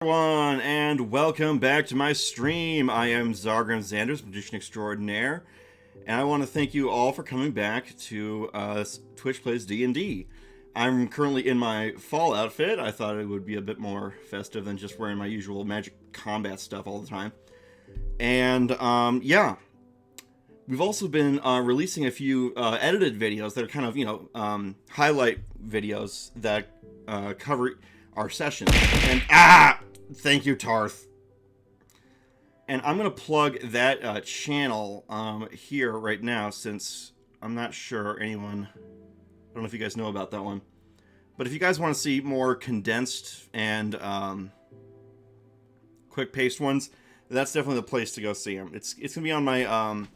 Everyone, and welcome back to my stream. I am Zargram Xanders, Magician Extraordinaire, and I want to thank you all for coming back to Twitch Plays D&D. I'm currently in my fall outfit. I thought it would be a bit more festive than just wearing my usual Magic Combat stuff all the time. And, yeah. We've also been releasing a few edited videos that are kind of, highlight videos that cover our sessions. And, thank you, Tarth. And I'm going to plug that channel here right now, since I'm not sure anyone... I don't know if you guys know about that one. But if you guys want to see more condensed and quick-paced ones, that's definitely the place to go see them. It's going to be on my...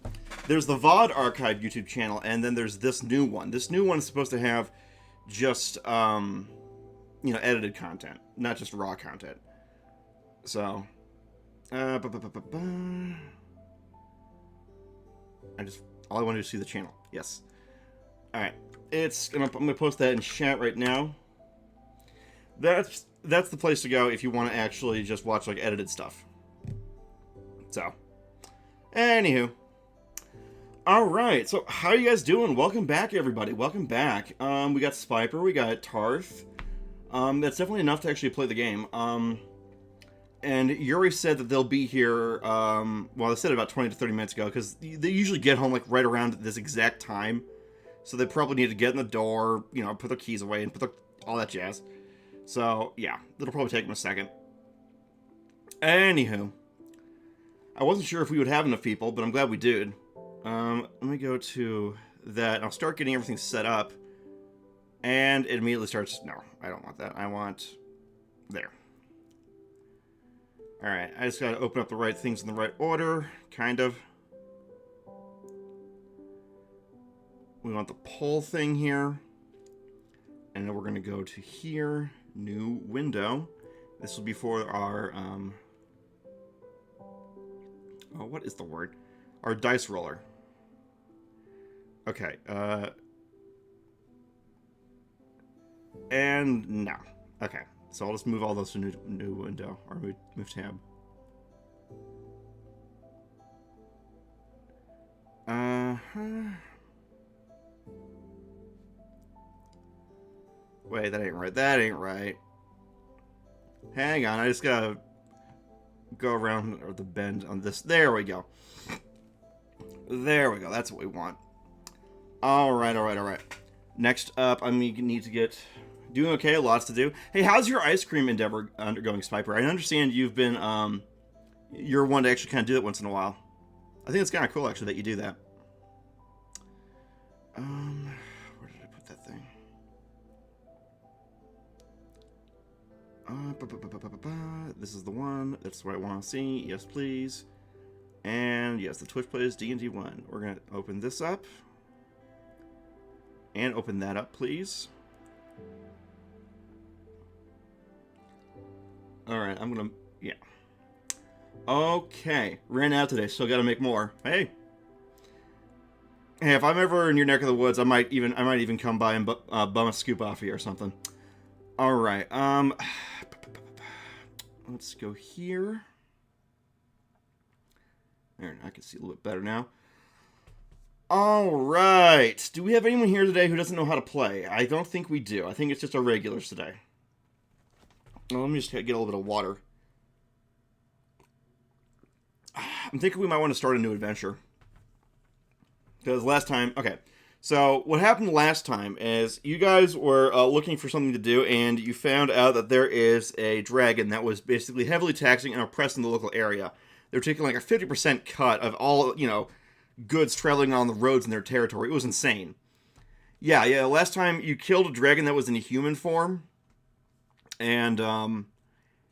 there's the VOD Archive YouTube channel, and then there's this new one. This new one is supposed to have just, edited content, not just raw content. So, all I want to do is see the channel. Yes. All right. I'm gonna post that in chat right now. That's the place to go if you want to actually just watch like edited stuff. So, anywho. All right. So, how are you guys doing? Welcome back, everybody. Welcome back. We got Spiper. We got Tarth. That's definitely enough to actually play the game. And Yuri said that they'll be here, well, they said about 20 to 30 minutes ago, because they usually get home, like, right around this exact time. So they probably need to get in the door, put their keys away, and put all that jazz. So, yeah, it'll probably take them a second. Anywho, I wasn't sure if we would have enough people, but I'm glad we did. Let me go to that, and I'll start getting everything set up. And it immediately starts... No, I don't want that. I want... There. Alright, I just gotta open up the right things in the right order. Kind of. We want the poll thing here. And then we're gonna go to here. New window. This will be for our, oh, what is the word? Our dice roller. Okay, and no. Okay, so I'll just move all those to new window, or move tab. Wait, that ain't right. That ain't right. Hang on, I just gotta go around or the bend on this. There we go. There we go. That's what we want. Alright, alright, alright. Next up, I need to get... Doing okay, lots to do. Hey, how's your ice cream endeavor undergoing, Spiper? I understand you've been, you're one to actually kind of do it once in a while. I think it's kind of cool, actually, that you do that. Where did I put that thing? This is the one. That's what I want to see. Yes, please. And, yes, the Twitch Plays D&D 1. We're going to open this up. And open that up, please. Alright, I'm gonna... Yeah. Okay. Ran out today, still gotta make more. Hey! Hey, if I'm ever in your neck of the woods, I might even come by and bum a scoop off of you or something. Alright, let's go here. There, I can see a little bit better now. Alright. Do we have anyone here today who doesn't know how to play? I don't think we do. I think it's just our regulars today. Well, let me just get a little bit of water. I'm thinking we might want to start a new adventure. Because last time... Okay. So, what happened last time is you guys were looking for something to do, and you found out that there is a dragon that was basically heavily taxing and oppressing the local area. They're taking like a 50% cut of all, goods traveling on the roads in their territory. It was insane. Yeah, last time you killed a dragon that was in a human form. And,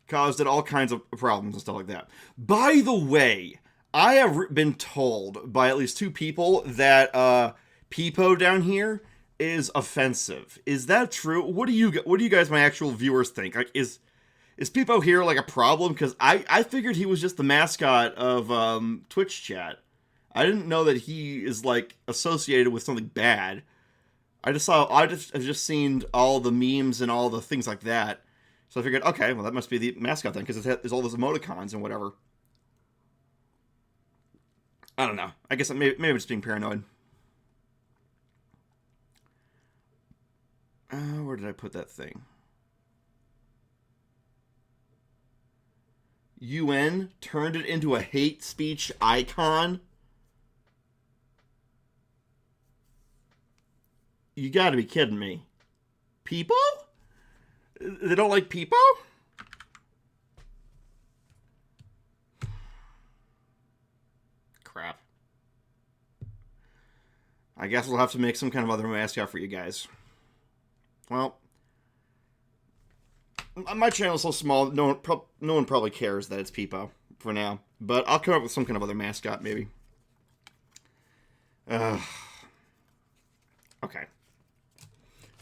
caused it all kinds of problems and stuff like that. By the way, I have been told by at least 2 people that, Peepo down here is offensive. Is that true? What do you guys, my actual viewers, think? Like, is Peepo here, like, a problem? Because I figured he was just the mascot of, Twitch chat. I didn't know that he is, like, associated with something bad. I've just seen all the memes and all the things like that. So I figured, okay, well, that must be the mascot then, because there's all those emoticons and whatever. I don't know. I guess maybe I'm just being paranoid. Where did I put that thing? UN turned it into a hate speech icon? You gotta be kidding me. People? They don't like people? Crap. I guess we'll have to make some kind of other mascot for you guys. Well, my channel's so small, no one probably cares that it's Peepo for now. But I'll come up with some kind of other mascot, maybe. Okay.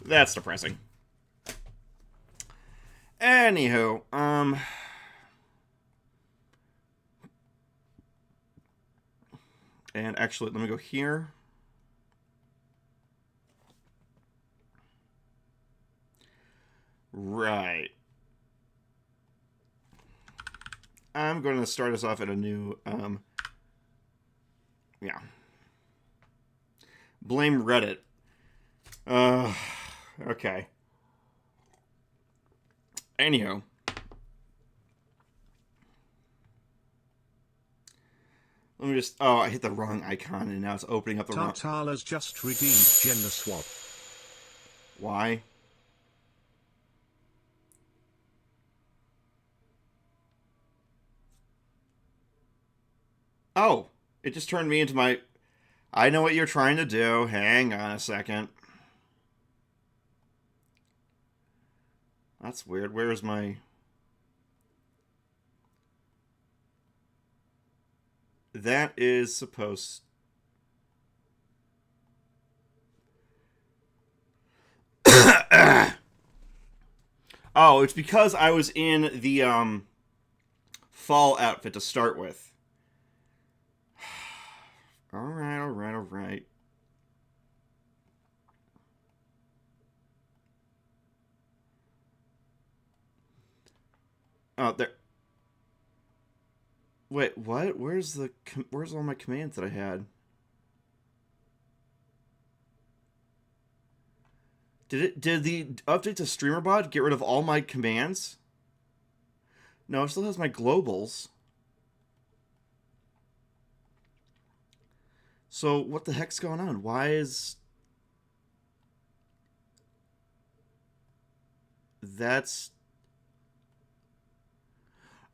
That's depressing. Anywho, and actually, let me go here. Right. I'm going to start us off at a new, yeah. Blame Reddit. Okay. Anywho. Let me just, oh, I hit the wrong icon and now it's opening up the wrong. Tartala's just redeemed gender swap. Why? Oh, it just turned me into my... I know what you're trying to do. Hang on a second. That's weird. Where's my... That is supposed... Oh, it's because I was in the fall outfit to start with. Alright. Oh, there. Wait, what? Where's all my commands that I had? Did the update to StreamerBot get rid of all my commands? No, it still has my globals. So what the heck's going on? Why is... That's...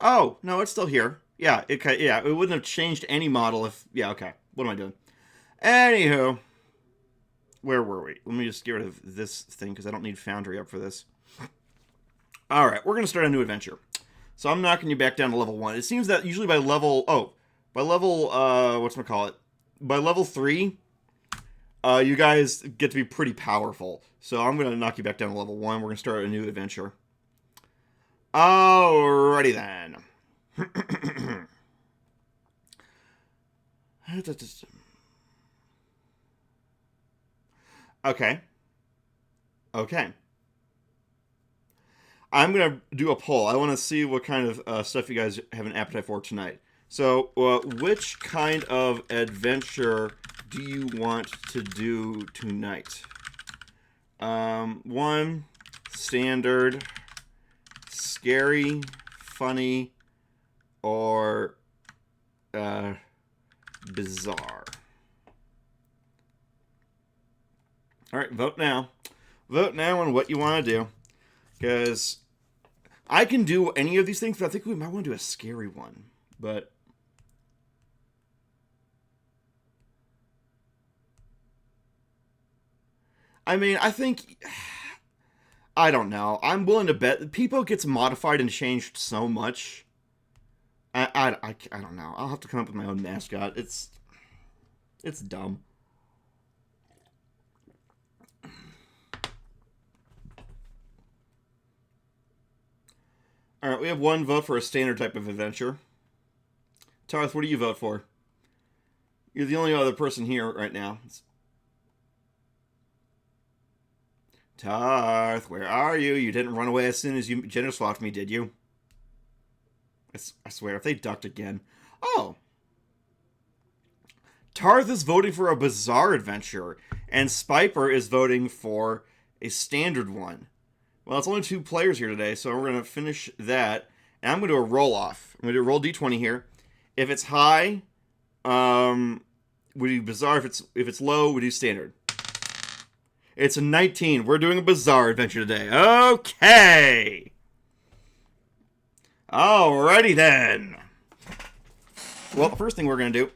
Oh, no, it's still here. Yeah, it wouldn't have changed any model if... Yeah, okay. What am I doing? Anywho. Where were we? Let me just get rid of this thing, because I don't need Foundry up for this. Alright, we're going to start a new adventure. So I'm knocking you back down to level 1. It seems that usually by level... Oh, by level... whatchamacallit? By level 3, you guys get to be pretty powerful. So I'm going to knock you back down to level 1. We're going to start a new adventure. Alrighty then. Okay. I'm going to do a poll. I want to see what kind of stuff you guys have an appetite for tonight. So, which kind of adventure do you want to do tonight? 1, standard, scary, funny, or bizarre. Alright, vote now. Vote now on what you want to do. Because I can do any of these things, but I think we might want to do a scary one. But... I mean, I think... I don't know. I'm willing to bet Peepo gets modified and changed so much. I don't know. I'll have to come up with my own mascot. It's dumb. Alright, we have 1 vote for a standard type of adventure. Tarth, what do you vote for? You're the only other person here right now. Tarth, where are you? You didn't run away as soon as you gender swapped me, did you? I swear, if they ducked again. Oh. Tarth is voting for a bizarre adventure, and Spiper is voting for a standard one. Well, it's only 2 players here today, so we're going to finish that. And I'm going to do a roll-off. I'm going to do a roll d20 here. If it's high, we do bizarre. If it's low, we do standard. It's a 19. We're doing a bizarre adventure today. Okay. Alrighty then. Well, the first thing we're going to do,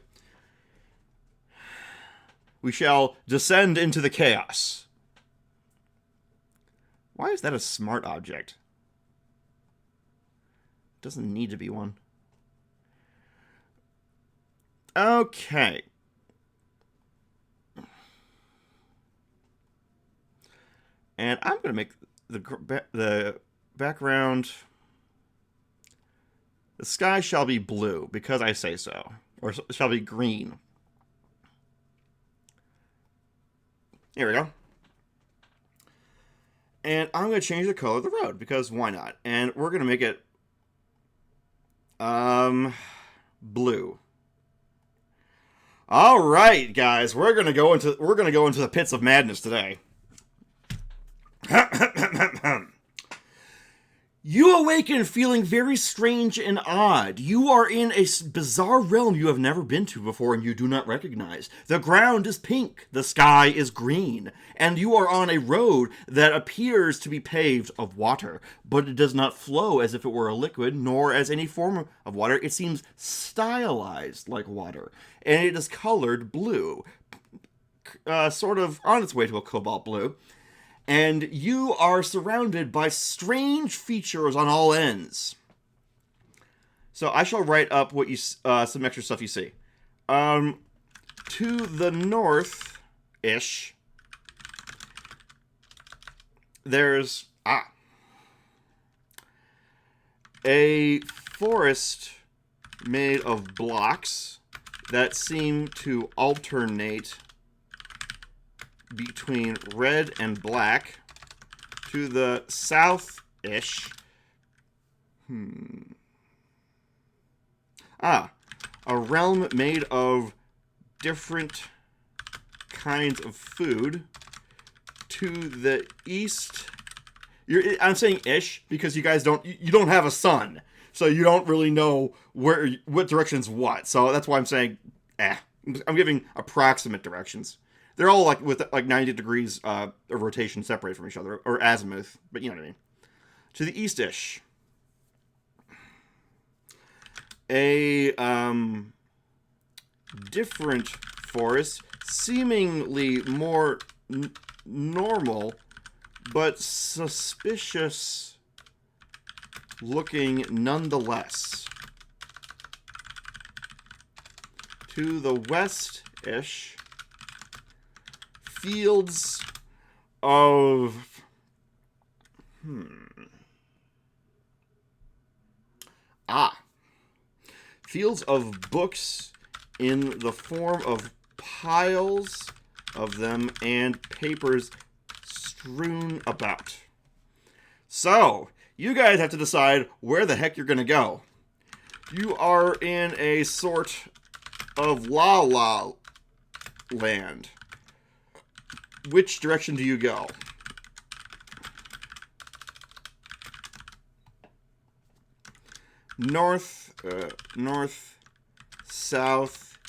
we shall descend into the chaos. Why is that a smart object? Doesn't need to be one. Okay. And I'm going to make the background... The sky shall be blue, because I say so. Or shall be green. Here we go. And I'm going to change the color of the road, because why not? And we're going to make it... blue. All right, guys, we're gonna go into the pits of madness today. You awaken feeling very strange and odd. You are in a bizarre realm you have never been to before and you do not recognize. The ground is pink, the sky is green, and you are on a road that appears to be paved of water, but it does not flow as if it were a liquid, nor as any form of water. It seems stylized like water, and it is colored blue, sort of on its way to a cobalt blue. And you are surrounded by strange features on all ends. So I shall write up what you some extra stuff you see. To the north-ish, there's a forest made of blocks that seem to alternate between red and black. To the south-ish. A realm made of different kinds of food. To the east... I'm saying ish because you guys don't have a sun. So you don't really know what direction's what. So that's why I'm saying I'm giving approximate directions. They're all with 90 degrees of rotation separated from each other, or azimuth, but you know what I mean. To the east-ish, a different forest, seemingly more normal, but suspicious looking nonetheless. To the west-ish, fields of fields of books in the form of piles of them and papers strewn about. So, you guys have to decide where the heck you're going to go. You are in a sort of la-la land. Which direction do you go? North, south,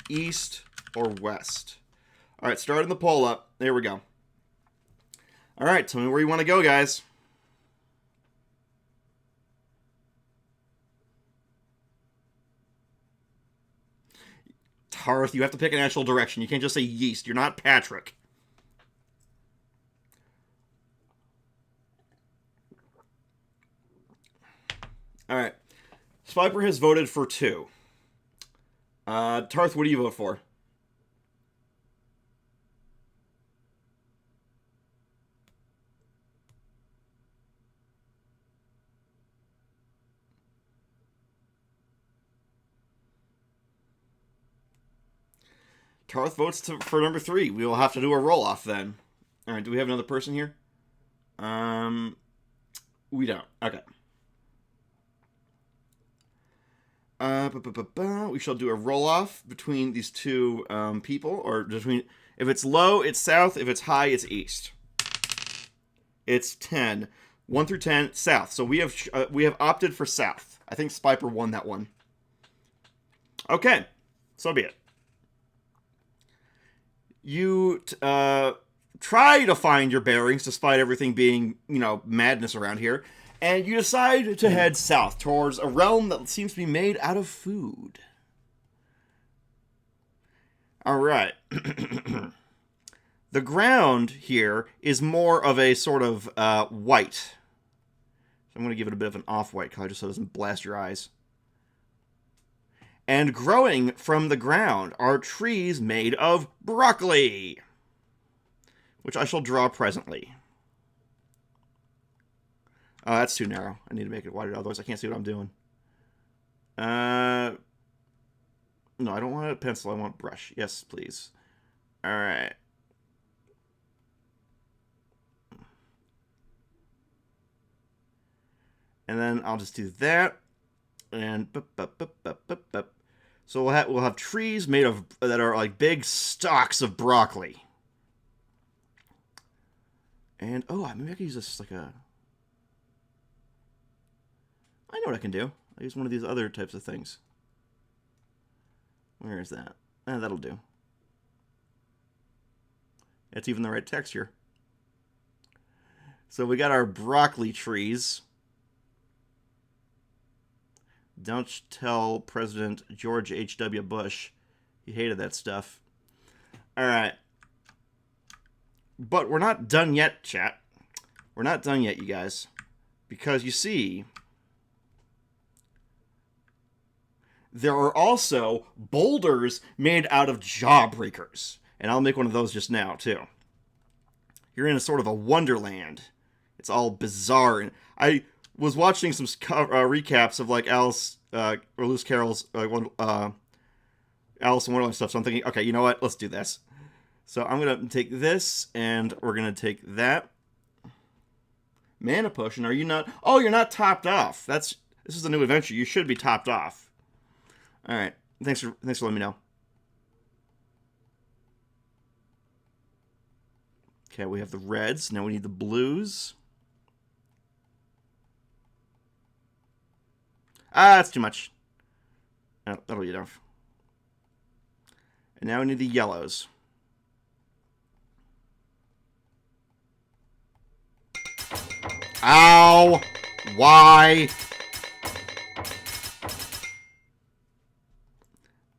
east, or west? All right, starting the poll up. There we go. All right, tell me where you want to go, guys. Tarth, you have to pick an actual direction. You can't just say yeast. You're not Patrick. All right. Spiper has voted for 2. Tarth, what do you vote for? Tarth votes for number 3. We will have to do a roll-off then. All right, do we have another person here? We don't. Okay. We shall do a roll-off between these two people, or between. If it's low, it's south. If it's high, it's east. It's 10. 1 through 10, south. So we have opted for south. I think Spiper won that one. Okay, so be it. You try to find your bearings despite everything being, madness around here, and you decide to head south towards a realm that seems to be made out of food. All right. The ground here is more of a sort of white. So I'm going to give it a bit of an off-white color just so it doesn't blast your eyes. And growing from the ground are trees made of broccoli, which I shall draw presently. Oh, that's too narrow. I need to make it wider, otherwise I can't see what I'm doing. No, I don't want a pencil. I want brush. Yes, please. All right. And then I'll just do that. And so we'll have trees made of that are like big stalks of broccoli. And maybe I can use this like a. I know what I can do. I use one of these other types of things. Where is that? That'll do. It's even the right texture. So we got our broccoli trees. Don't tell President George H.W. Bush. He hated that stuff. All right. But we're not done yet, chat. We're not done yet, you guys. Because you see, there are also boulders made out of jawbreakers. And I'll make one of those just now, too. You're in a sort of a wonderland. It's all bizarre. And I was watching some recaps of like Alice or Lewis Carroll's Alice in Wonderland stuff. So I'm thinking, okay, you know what? Let's do this. So I'm gonna take this, and we're gonna take that. Mana potion? Are you not? Oh, you're not topped off. This is a new adventure. You should be topped off. All right. Thanks for letting me know. Okay, we have the reds. Now we need the blues. That's too much. Oh, that'll be enough. And now we need the yellows. Ow! Why?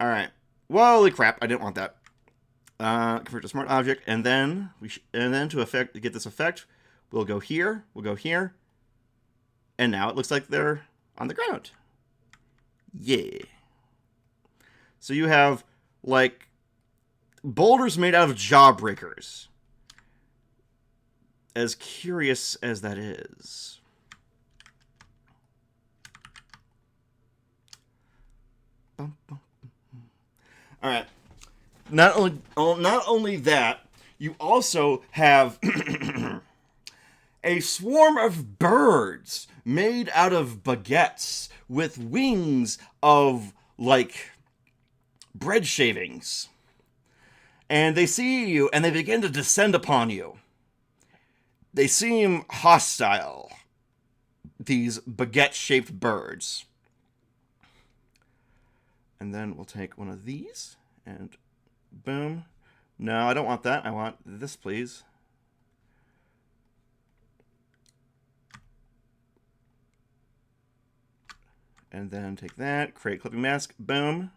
Alright. Holy crap, I didn't want that. Convert to smart object, and then to get this effect, we'll go here, and now it looks like they're on the ground. Yeah. So you have, like, boulders made out of jawbreakers. As curious as that is. Alright. Not only that, you also have a swarm of birds made out of baguettes with wings of, like, bread shavings. And they see you, and they begin to descend upon you. They seem hostile, these baguette-shaped birds. And then we'll take one of these, and boom. No, I don't want that. I want this, please. And then take that, create clipping mask, boom.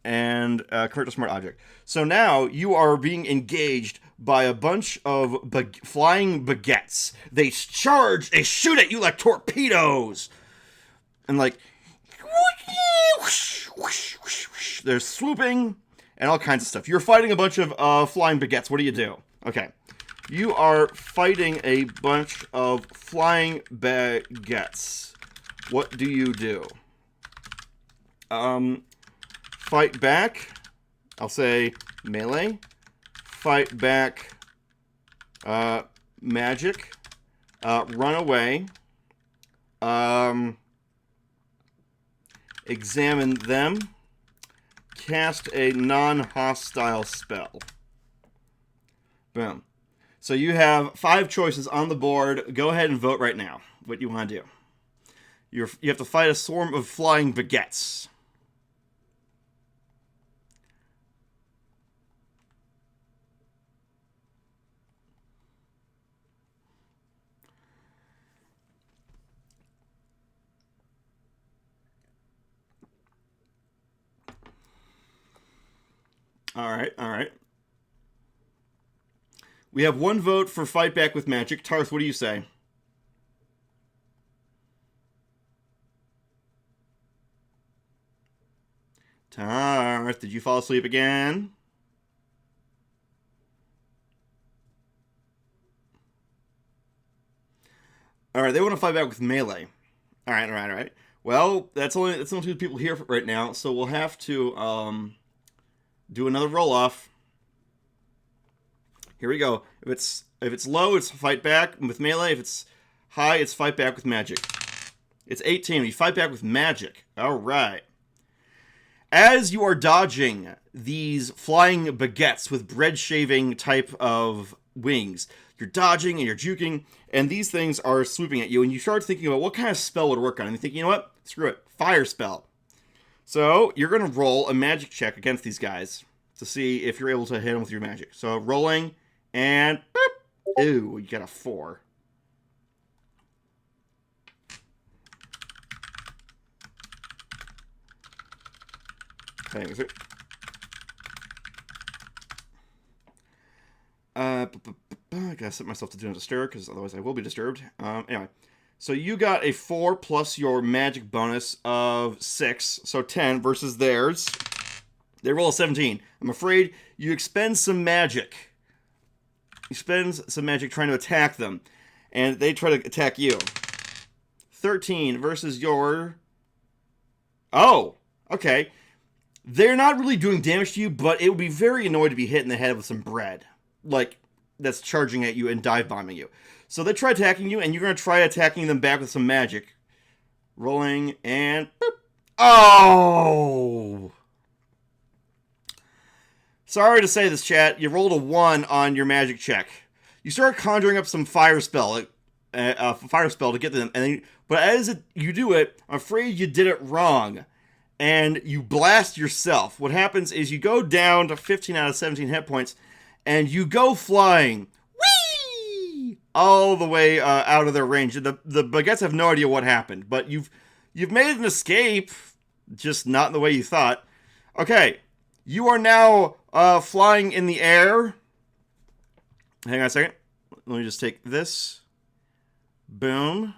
And convert to smart object. So now you are being engaged by a bunch of flying baguettes. They charge, they shoot at you like torpedoes. And like, they're swooping and all kinds of stuff. You're fighting a bunch of flying baguettes. What do you do? Okay. You are fighting a bunch of flying baguettes. What do you do? Fight back. I'll say melee. fight back magic, run away, examine them, cast a non-hostile spell. Boom. So you have 5 choices on the board. Go ahead and vote right now what you want to do. You have to fight a swarm of flying baguettes. All right, all right. We have 1 vote for fight back with magic. Tarth, what do you say? Tarth, did you fall asleep again? All right, they want to fight back with melee. All right, all right, all right. Well, that's only 2 people here right now, so we'll have to do another roll off. Here we go. If it's low, it's fight back with melee. If it's high, it's fight back with magic. It's 18. We fight back with magic. All right. As you are dodging these flying baguettes with bread shaving type of wings, you're dodging and you're juking, and these things are swooping at you, and you start thinking about what kind of spell would work on it. And you think, you know what? Screw it. Fire spell. So you're going to roll a magic check against these guys to see if you're able to hit them with your magic. So rolling, and boop. Ooh, you got a 4. Hang on. I gotta set myself to do not disturb, because otherwise I will be disturbed. Anyway, so you got a 4 plus your magic bonus of 6, so 10 versus theirs. They roll a 17. I'm afraid you expend some magic. You spend some magic trying to attack them, and they try to attack you. 13 versus your... Oh, okay. They're not really doing damage to you, but it would be very annoying to be hit in the head with some bread. Like, that's charging at you and dive bombing you. So they try attacking you, and you're going to try attacking them back with some magic. Rolling, and... Boop. Oh! Sorry to say this, chat. You rolled a 1 on your magic check. You start conjuring up some fire spell, to get them, but as you do it, I'm afraid you did it wrong, and you blast yourself. What happens is you go down to 15 out of 17 hit points, and you go flying, whee, all the way out of their range. The baguettes have no idea what happened, but you've made an escape, just not in the way you thought. Okay, you are now flying in the air. Hang on a second. Let me just take this. Boom.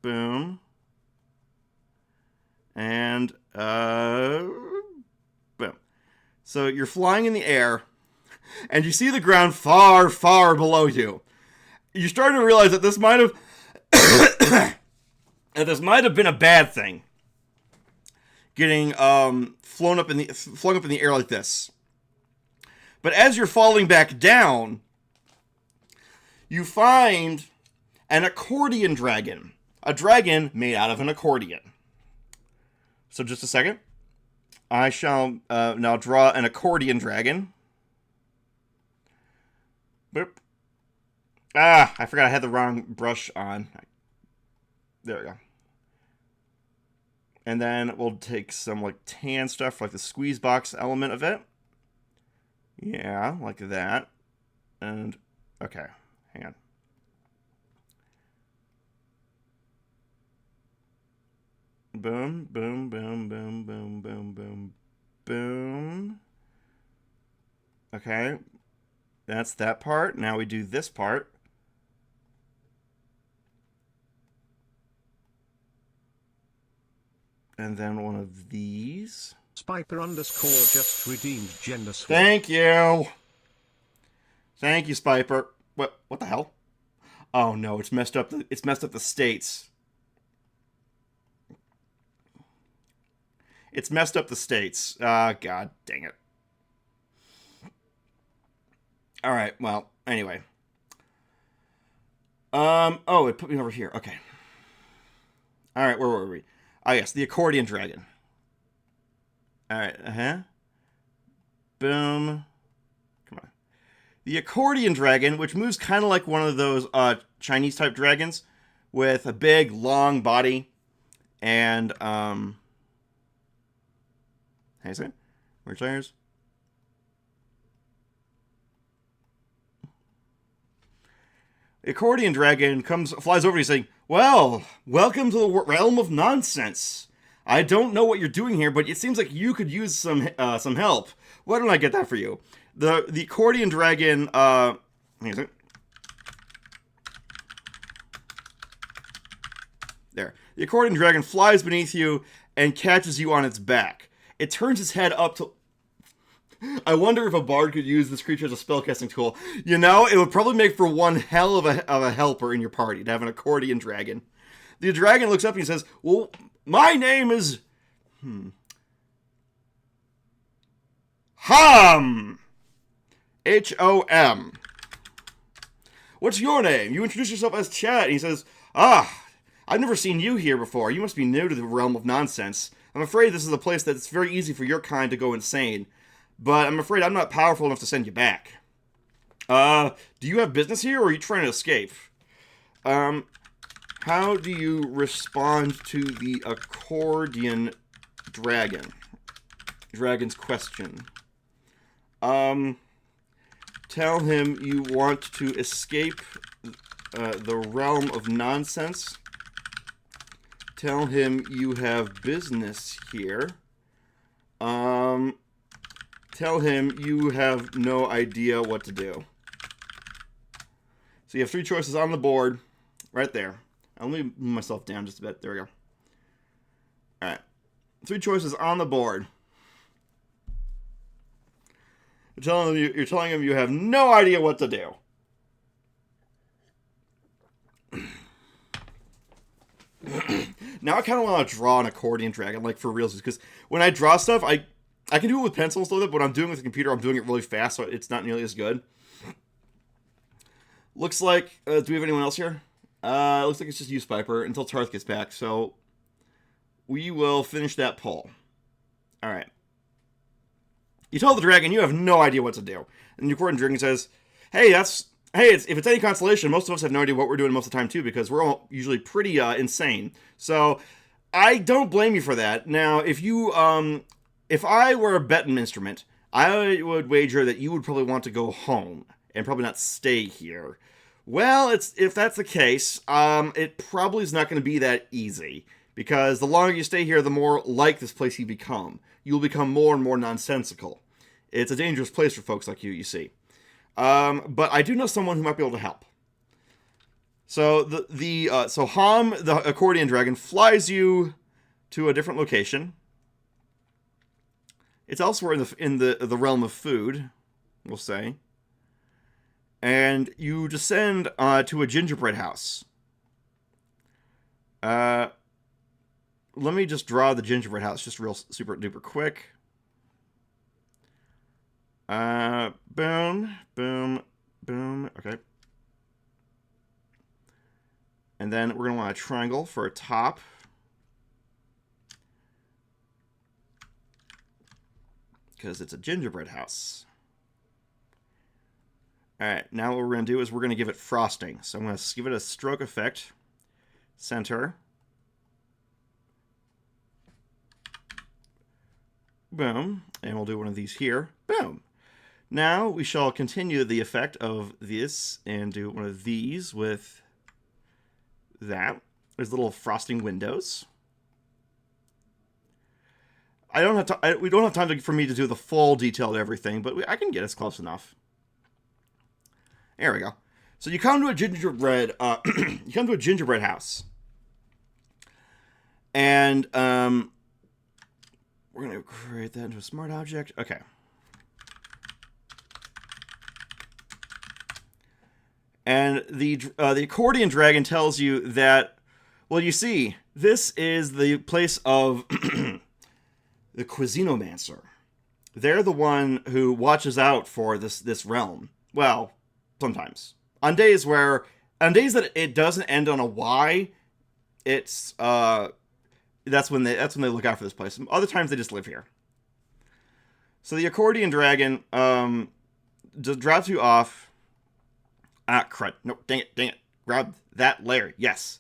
Boom. And, boom. So you're flying in the air, and you see the ground far, far below you. You're starting to realize that this might have... that this might have been a bad thing. Getting flung up in the air like this. But as you're falling back down, you find an accordion dragon. A dragon made out of an accordion. So just a second. I shall now draw an accordion dragon. Boop. Ah, I forgot I had the wrong brush on. There we go. And then we'll take some like tan stuff, like the squeeze box element of it. Yeah, like that. And, okay, hang on. Boom, boom, boom, boom, boom, boom, boom, boom. Okay, that's that part. Now we do this part. And then one of these. Spiper underscore just redeemed gender swap. Thank you. Thank you, Spiper. What the hell? Oh no, it's messed up the states. It's messed up the states. God dang it. All right. Well, anyway. Oh, it put me over here. Okay. All right. Where were we? Oh, yes, the accordion dragon. All right. Boom. Come on. The accordion dragon, which moves kind of like one of those Chinese type dragons, with a big long body, and hey, say, where's tires? The accordion dragon flies over to you saying, "Well, welcome to the realm of nonsense. I don't know what you're doing here, but it seems like you could use some help. Why don't I get that for you?" The accordion dragon, there. The accordion dragon flies beneath you and catches you on its back. It turns its head up to... I wonder if a bard could use this creature as a spellcasting tool. You know, it would probably make for one hell of a helper in your party to have an accordion dragon. The dragon looks up and he says, "Well, my name is... Hom! H-O-M. What's your name? You introduce yourself as Chat." And he says, "I've never seen you here before. You must be new to the realm of nonsense. I'm afraid this is a place that's very easy for your kind to go insane. But I'm afraid I'm not powerful enough to send you back. Do you have business here, or are you trying to escape? How do you respond to the accordion dragon's question? Tell him you want to escape the realm of nonsense. Tell him you have business here. Tell him you have no idea what to do." So you have 3 choices on the board, right there. I'll move myself down just a bit. There we go. All right, 3 choices on the board. You're telling him you have no idea what to do. Now I kind of want to draw an accordion dragon, like for reals, because when I draw stuff, I can do it with pencil and stuff, but when I'm doing it with the computer, I'm doing it really fast, so it's not nearly as good. Looks like, do we have anyone else here? Looks like it's just you, Spiper, until Tarth gets back, so we will finish that poll. All right. You tell the dragon you have no idea what to do. And the accordion dragon says, if it's any consolation, most of us have no idea what we're doing most of the time, too, because we're all usually pretty insane. So I don't blame you for that. Now, if I were a betting instrument, I would wager that you would probably want to go home and probably not stay here. Well, if that's the case, it probably is not going to be that easy, because the longer you stay here, the more like this place you become. You'll become more and more nonsensical. It's a dangerous place for folks like you see. But I do know someone who might be able to help. So so Hom, the accordion dragon, flies you to a different location. It's elsewhere in the realm of food, we'll say. And you descend to a gingerbread house. Let me just draw the gingerbread house just real super duper quick. Boom, boom, boom. Okay. And then we're going to want a triangle for a top. Because it's a gingerbread house. Alright, now what we're going to do is we're going to give it frosting. So I'm going to give it a stroke effect. Center. Boom. And we'll do one of these here. Boom. Now we shall continue the effect of this and do one of these with that. There's little frosting windows. We don't have time for me to do the full detail of everything, but I can get us close enough. There we go. So you come to a gingerbread house. And we're going to create that into a smart object. Okay. And the accordion dragon tells you that, well, you see, this is the place of the Cuisinomancer. They're the one who watches out for this realm. Well, sometimes. On days that it doesn't end on a Y, it's that's when they look out for this place. Other times they just live here. So the accordion dragon just drops you off. Ah, crud. No, dang it. Grab that layer. Yes.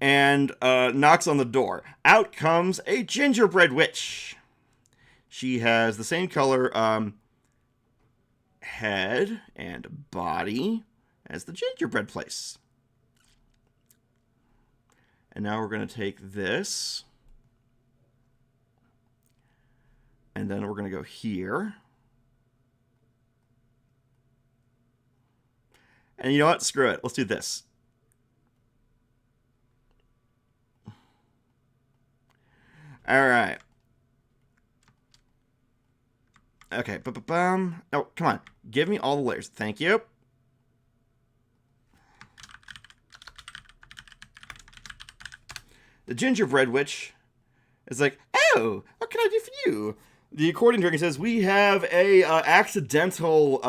And knocks on the door. Out comes a gingerbread witch. She has the same color head and body as the gingerbread place. And now we're going to take this. And then we're going to go here. And you know what? Screw it. Let's do this. All right. Okay. Oh, come on. Give me all the layers. Thank you. The gingerbread witch is like, oh, what can I do for you? The accordion dragon says, we have a accidental,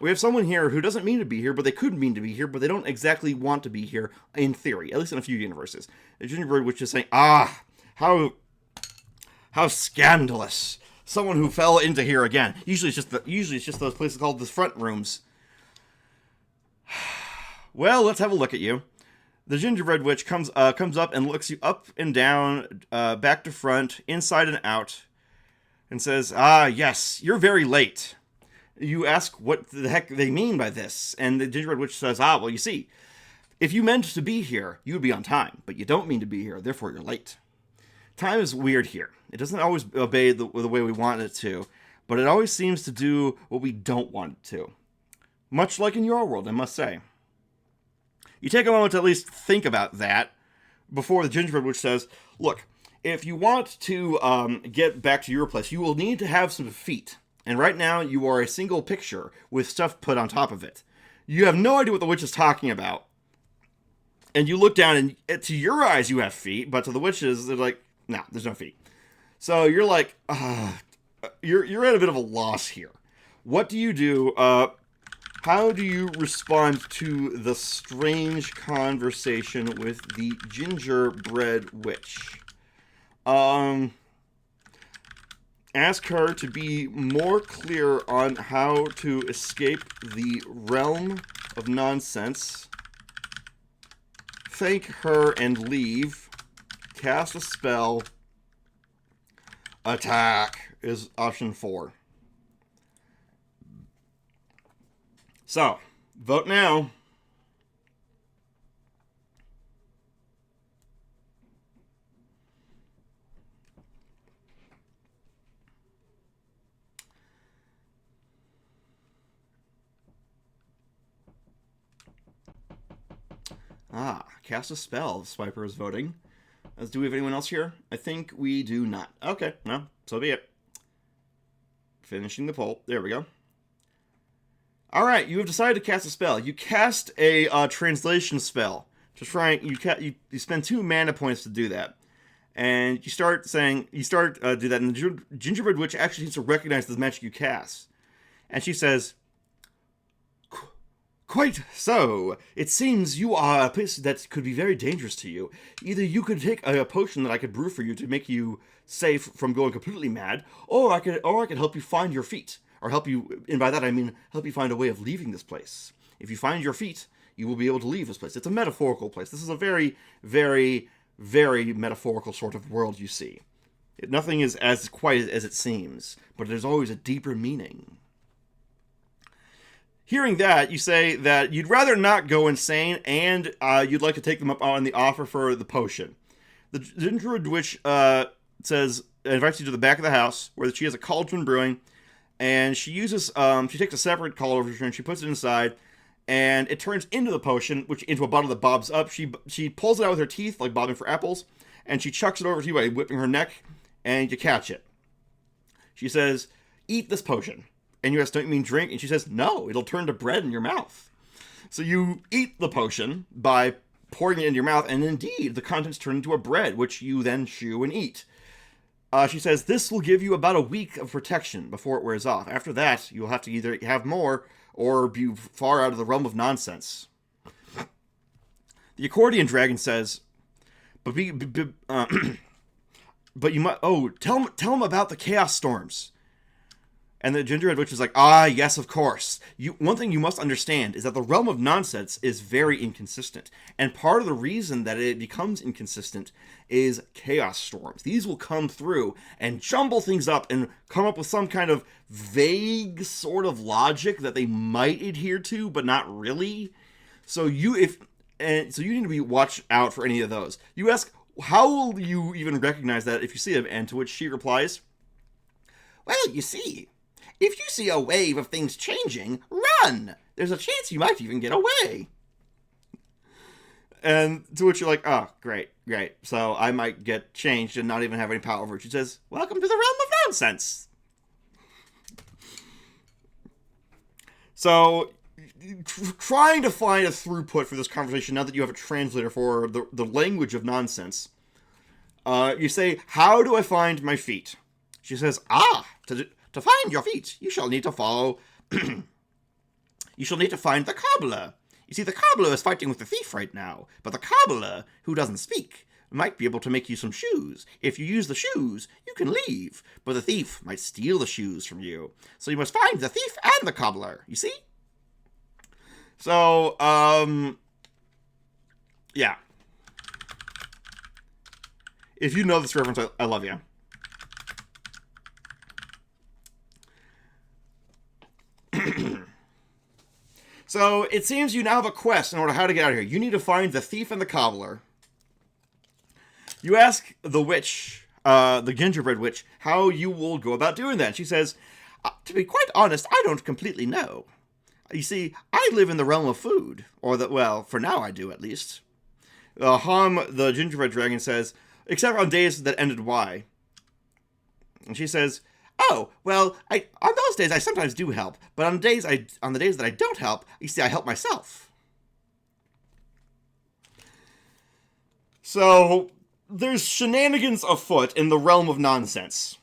we have someone here who doesn't mean to be here, but they could mean to be here, but they don't exactly want to be here, in theory, at least in a few universes. The gingerbread witch is saying, how scandalous. Someone who fell into here again. Usually it's just those places called the front rooms. Well, let's have a look at you. The gingerbread witch comes up and looks you up and down, back to front, inside and out, and says, yes, you're very late. You ask what the heck they mean by this, and the gingerbread witch says, well, you see, if you meant to be here, you would be on time, but you don't mean to be here, therefore you're late. Time is weird here. It doesn't always obey the way we want it to, but it always seems to do what we don't want it to. Much like in your world, I must say. You take a moment to at least think about that before the gingerbread witch says, look, if you want to get back to your place, you will need to have some feet. And right now, you are a single picture with stuff put on top of it. You have no idea what the witch is talking about. And you look down, and to your eyes, you have feet, but to the witches, they're like, no, there's no feet. So you're like, you're at a bit of a loss here. What do you do? How do you respond to the strange conversation with the gingerbread witch? Ask her to be more clear on how to escape the realm of nonsense. Thank her and leave. Cast a spell. Attack is option 4. So, vote now. Cast a spell. The swiper is voting. Do we have anyone else here? I think we do not. Okay, no, so be it. Finishing the poll. There we go. Alright, you have decided to cast a spell. You cast a translation spell. To try and you spend 2 mana points to do that. And you do that, and the gingerbread witch actually seems to recognize the magic you cast. And she says, quite so. It seems you are a place that could be very dangerous to you. Either you could take a potion that I could brew for you to make you safe from going completely mad, or I could help you find your feet. Or help you, and by that I mean help you find a way of leaving this place. If you find your feet, you will be able to leave this place. It's a metaphorical place. This is a very, very, very metaphorical sort of world you see. Nothing is as quiet as it seems, but there's always a deeper meaning. Hearing that, you say that you'd rather not go insane, and you'd like to take them up on the offer for the potion. The gingerbread witch invites you to the back of the house, where she has a cauldron brewing, and she uses, she takes a separate cauldron and she puts it inside, and it turns into the potion, into a bottle that bobs up. She pulls it out with her teeth, like bobbing for apples, and she chucks it over to you by whipping her neck, and you catch it. She says, eat this potion. And you ask, don't you mean drink? And she says, no, it'll turn to bread in your mouth. So you eat the potion by pouring it into your mouth, and indeed, the contents turn into a bread, which you then chew and eat. She says, this will give you about a week of protection before it wears off. After that, you'll have to either have more, or be far out of the realm of nonsense. The accordion dragon says, but but you might. Oh, tell him about the chaos storms. And the gingerbread witch is like, ah, yes, of course. One thing you must understand is that the realm of nonsense is very inconsistent. And part of the reason that it becomes inconsistent is chaos storms. These will come through and jumble things up and come up with some kind of vague sort of logic that they might adhere to, but not really. So you need to be watch out for any of those. You ask, how will you even recognize that if you see them? And to which she replies, well, you see, if you see a wave of things changing, run! There's a chance you might even get away. And to which you're like, oh, great. So I might get changed and not even have any power over it. She says, welcome to the realm of nonsense. So, trying to find a throughput for this conversation now that you have a translator for the language of nonsense, you say, how do I find my feet? She says, to find your feet, you shall need to follow... you shall need to find the cobbler. You see, the cobbler is fighting with the thief right now, but the cobbler, who doesn't speak, might be able to make you some shoes. If you use the shoes, you can leave, but the thief might steal the shoes from you. So you must find the thief and the cobbler, you see? So, yeah. If you know this reference, I love you. So, it seems you now have a quest in order how to get out of here. You need to find the thief and the cobbler. You ask the witch, the gingerbread witch, how you will go about doing that. She says, to be quite honest, I don't completely know. You see, I live in the realm of food. Well, for now I do, at least. Hom, the gingerbread dragon, says, except on days that ended Y. And she says, oh, well, on those days I sometimes do help, but on the days that I don't help, you see, I help myself. So, there's shenanigans afoot in the realm of nonsense.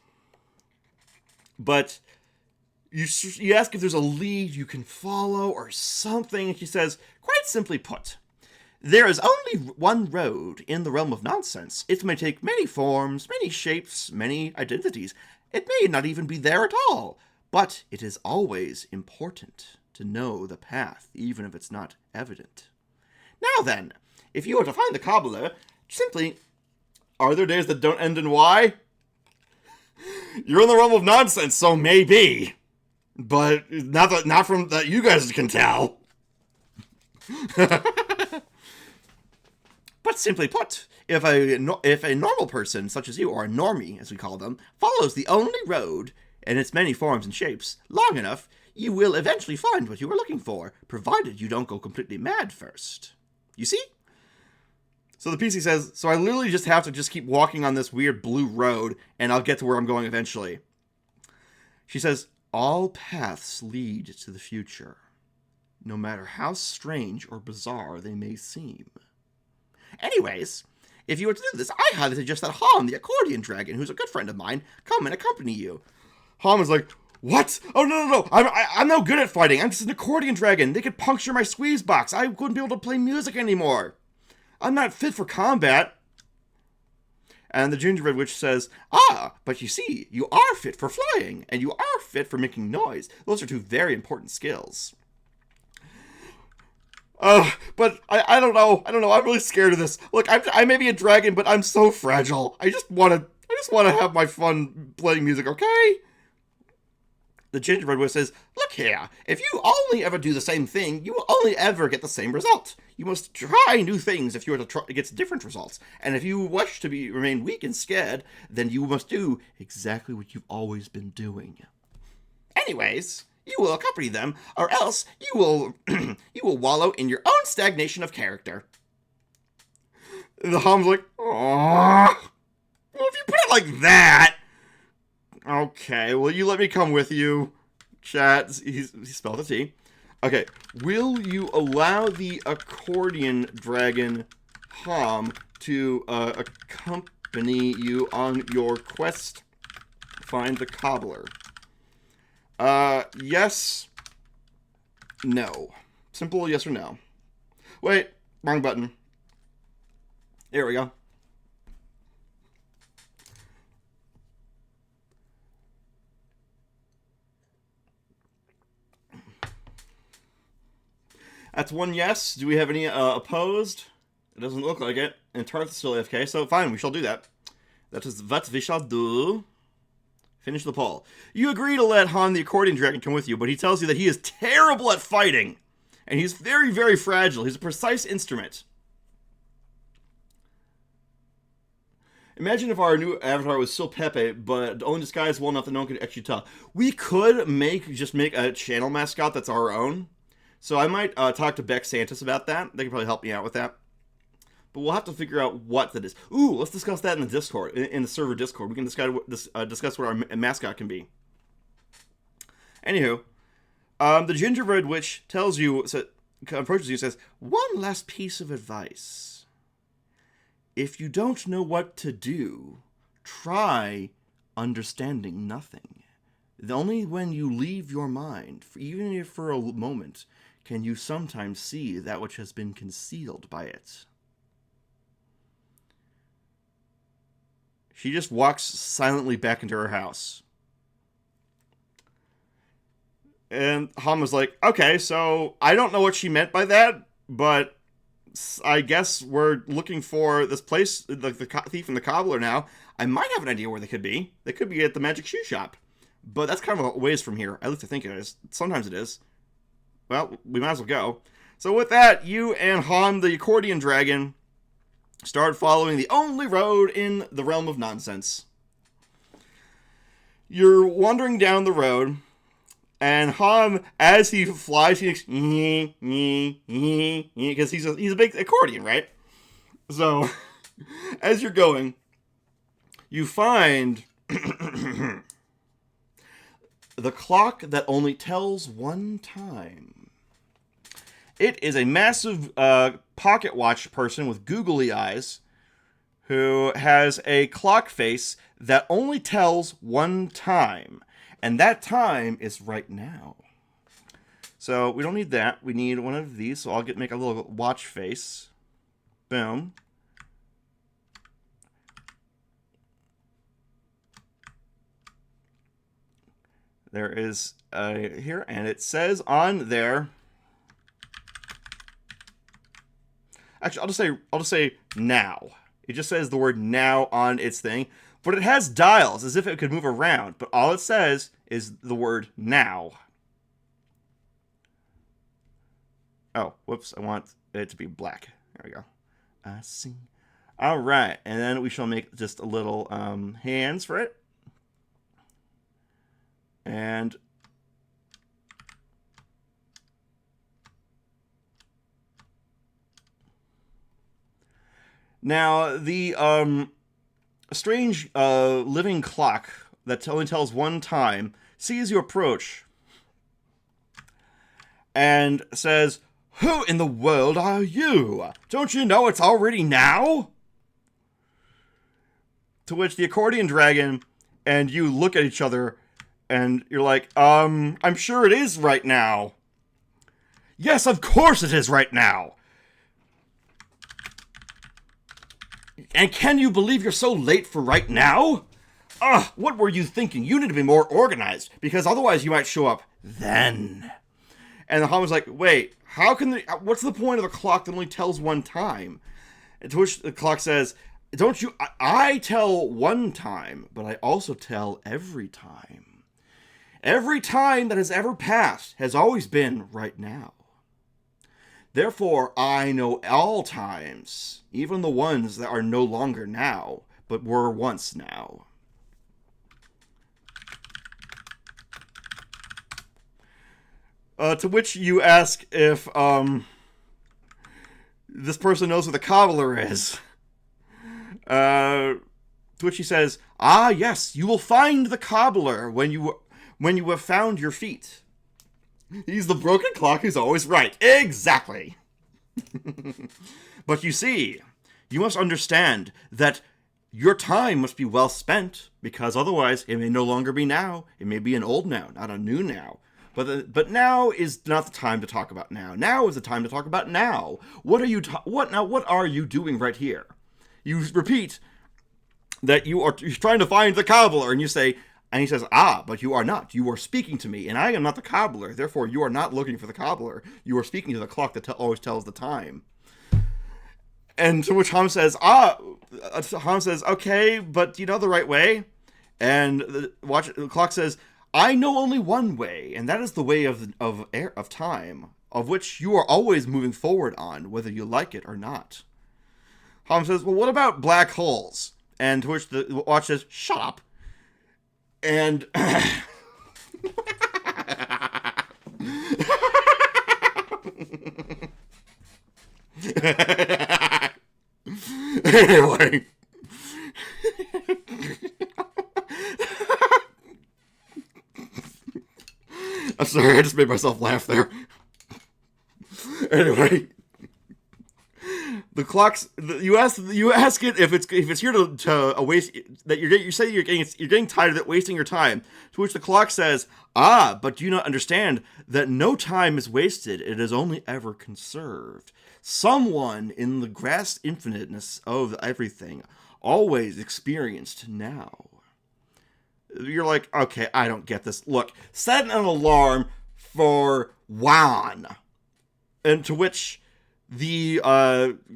But you ask if there's a lead you can follow or something, and she says, quite simply put, there is only one road in the realm of nonsense. It may take many forms, many shapes, many identities. It may not even be there at all, but it is always important to know the path, even if it's not evident. Now then, if you were to find the cobbler, simply, are there days that don't end in Y? You're in the realm of nonsense, so maybe. But not from that you guys can tell. But simply put, if a normal person, such as you, or a normie, as we call them, follows the only road, in its many forms and shapes, long enough, you will eventually find what you were looking for, provided you don't go completely mad first. You see? So the PC says, so I literally just have to keep walking on this weird blue road, and I'll get to where I'm going eventually. She says, all paths lead to the future, no matter how strange or bizarre they may seem. Anyways, if you were to do this, I highly suggest that Hom, the accordion dragon, who's a good friend of mine, come and accompany you. Hom is like, what? Oh, no. I'm no good at fighting. I'm just an accordion dragon. They could puncture my squeeze box. I wouldn't be able to play music anymore. I'm not fit for combat. And the gingerbread witch says, but you see, you are fit for flying, and you are fit for making noise. Those are two very important skills. But I don't know. I'm really scared of this. Look, I may be a dragon, but I'm so fragile. I just want to have my fun playing music, okay? The gingerbread witch says, look here, if you only ever do the same thing, you will only ever get the same result. You must try new things if you are to try to get different results. And if you wish to remain weak and scared, then you must do exactly what you've always been doing. Anyways, you will accompany them, or else you will wallow in your own stagnation of character. And the Hom's like, aww. Well, if you put it like that... Okay, will you let me come with you? Chat, he spelled the T. Okay, will you allow the accordion dragon Hom to accompany you on your quest? Find the cobbler. Yes. No. Simple yes or no. Wait, wrong button. There we go. That's one yes. Do we have any opposed? It doesn't look like it. And Tarth's still AFK, so fine, we shall do that. That is what we shall do. Finish the poll. You agree to let Han the accordion dragon come with you, but he tells you that he is terrible at fighting. And he's very, very fragile. He's a precise instrument. Imagine if our new avatar was still Pepe, but only disguised well enough that no one could actually tell. We could just make a channel mascot that's our own. So I might talk to Beck Santos about that. They could probably help me out with that. But we'll have to figure out what that is. Ooh, let's discuss that in the Discord, in the server Discord. We can discuss what our mascot can be. Anywho, the gingerbread witch tells you, approaches you and says, one last piece of advice. If you don't know what to do, try understanding nothing. Only when you leave your mind, even if for a moment, can you sometimes see that which has been concealed by it. She just walks silently back into her house. And Han was like, okay, so I don't know what she meant by that, but I guess we're looking for this place, the thief and the cobbler now. I might have an idea where they could be. They could be at the magic shoe shop. But that's kind of a ways from here. At least I think it is. Sometimes it is. Well, we might as well go. So with that, you and Han, the accordion dragon, start following the only road in the realm of nonsense. You're wandering down the road, and Han, as he flies, he makes because he's a big accordion, right? So, as you're going, you find the clock that only tells one time. It is a massive pocket watch person with googly eyes who has a clock face that only tells one time. And that time is right now. So we don't need that. We need one of these. So I'll make a little watch face. Boom. There is here, and it says on there. Actually, I'll just say now. It just says the word now on its thing, but it has dials as if it could move around. But all it says is the word now. Oh, whoops! I want it to be black. There we go. I see. All right, and then we shall make just a little hands for it, and. Now, the strange living clock that only tells one time sees you approach and says, "Who in the world are you? Don't you know it's already now?" To which the accordion dragon and you look at each other and you're like, I'm sure it is right now. Yes, of course it is right now. And can you believe you're so late for right now? What were you thinking? You need to be more organized, because otherwise you might show up then. And the Han was like, wait, what's the point of a clock that only tells one time? And to which the clock says, don't you, I tell one time, but I also tell every time. Every time that has ever passed has always been right now. Therefore, I know all times, even the ones that are no longer now, but were once now. To which you ask if this person knows what the cobbler is. To which he says, yes, you will find the cobbler when you have found your feet. He's the broken clock who's always right. Exactly. But you see, you must understand that your time must be well spent, because otherwise it may no longer be now. It may be an old now, not a new now. But now is not the time to talk about now. Now is the time to talk about now. What are you doing right here? You repeat that you're trying to find the cobbler, and you say, and he says, but you are not. You are speaking to me, and I am not the cobbler. Therefore, you are not looking for the cobbler. You are speaking to the clock that always tells the time. And to which Ham says, okay, but do you know the right way? And the clock says, I know only one way, and that is the way of time, of which you are always moving forward on, whether you like it or not. Ham says, well, what about black holes? And to which the watch says, shut up. And anyway. I'm sorry, I just made myself laugh there. Anyway, the clocks. You ask it if it's here to waste that you say you're getting tired of it wasting your time. To which the clock says, but do you not understand that no time is wasted? It is only ever conserved. Someone in the vast infiniteness of everything, always experienced now. You're like, okay, I don't get this. Look, set an alarm for Juan. And to which the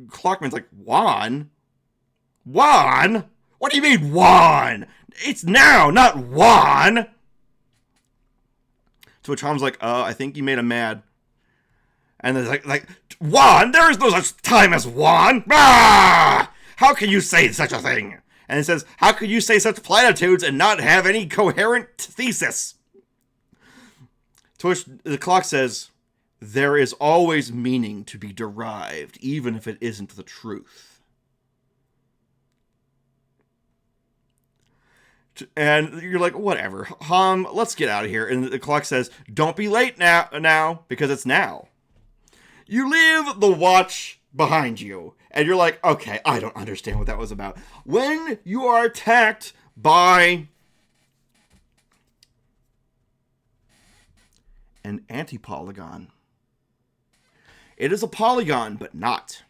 clockman's like, Juan? Juan? What do you mean, Juan? It's now, not Juan. To which Tom's like, I think you made him mad. And then like, Juan? There is no such time as Juan. How can you say such a thing? And it says, how could you say such platitudes and not have any coherent thesis? To which the clock says, there is always meaning to be derived, even if it isn't the truth. And you're like, whatever. Let's get out of here. And the clock says, don't be late now, because it's now. You leave the watch behind you. And you're like, okay, I don't understand what that was about. When you are attacked by an anti-polygon. It is a polygon, but not.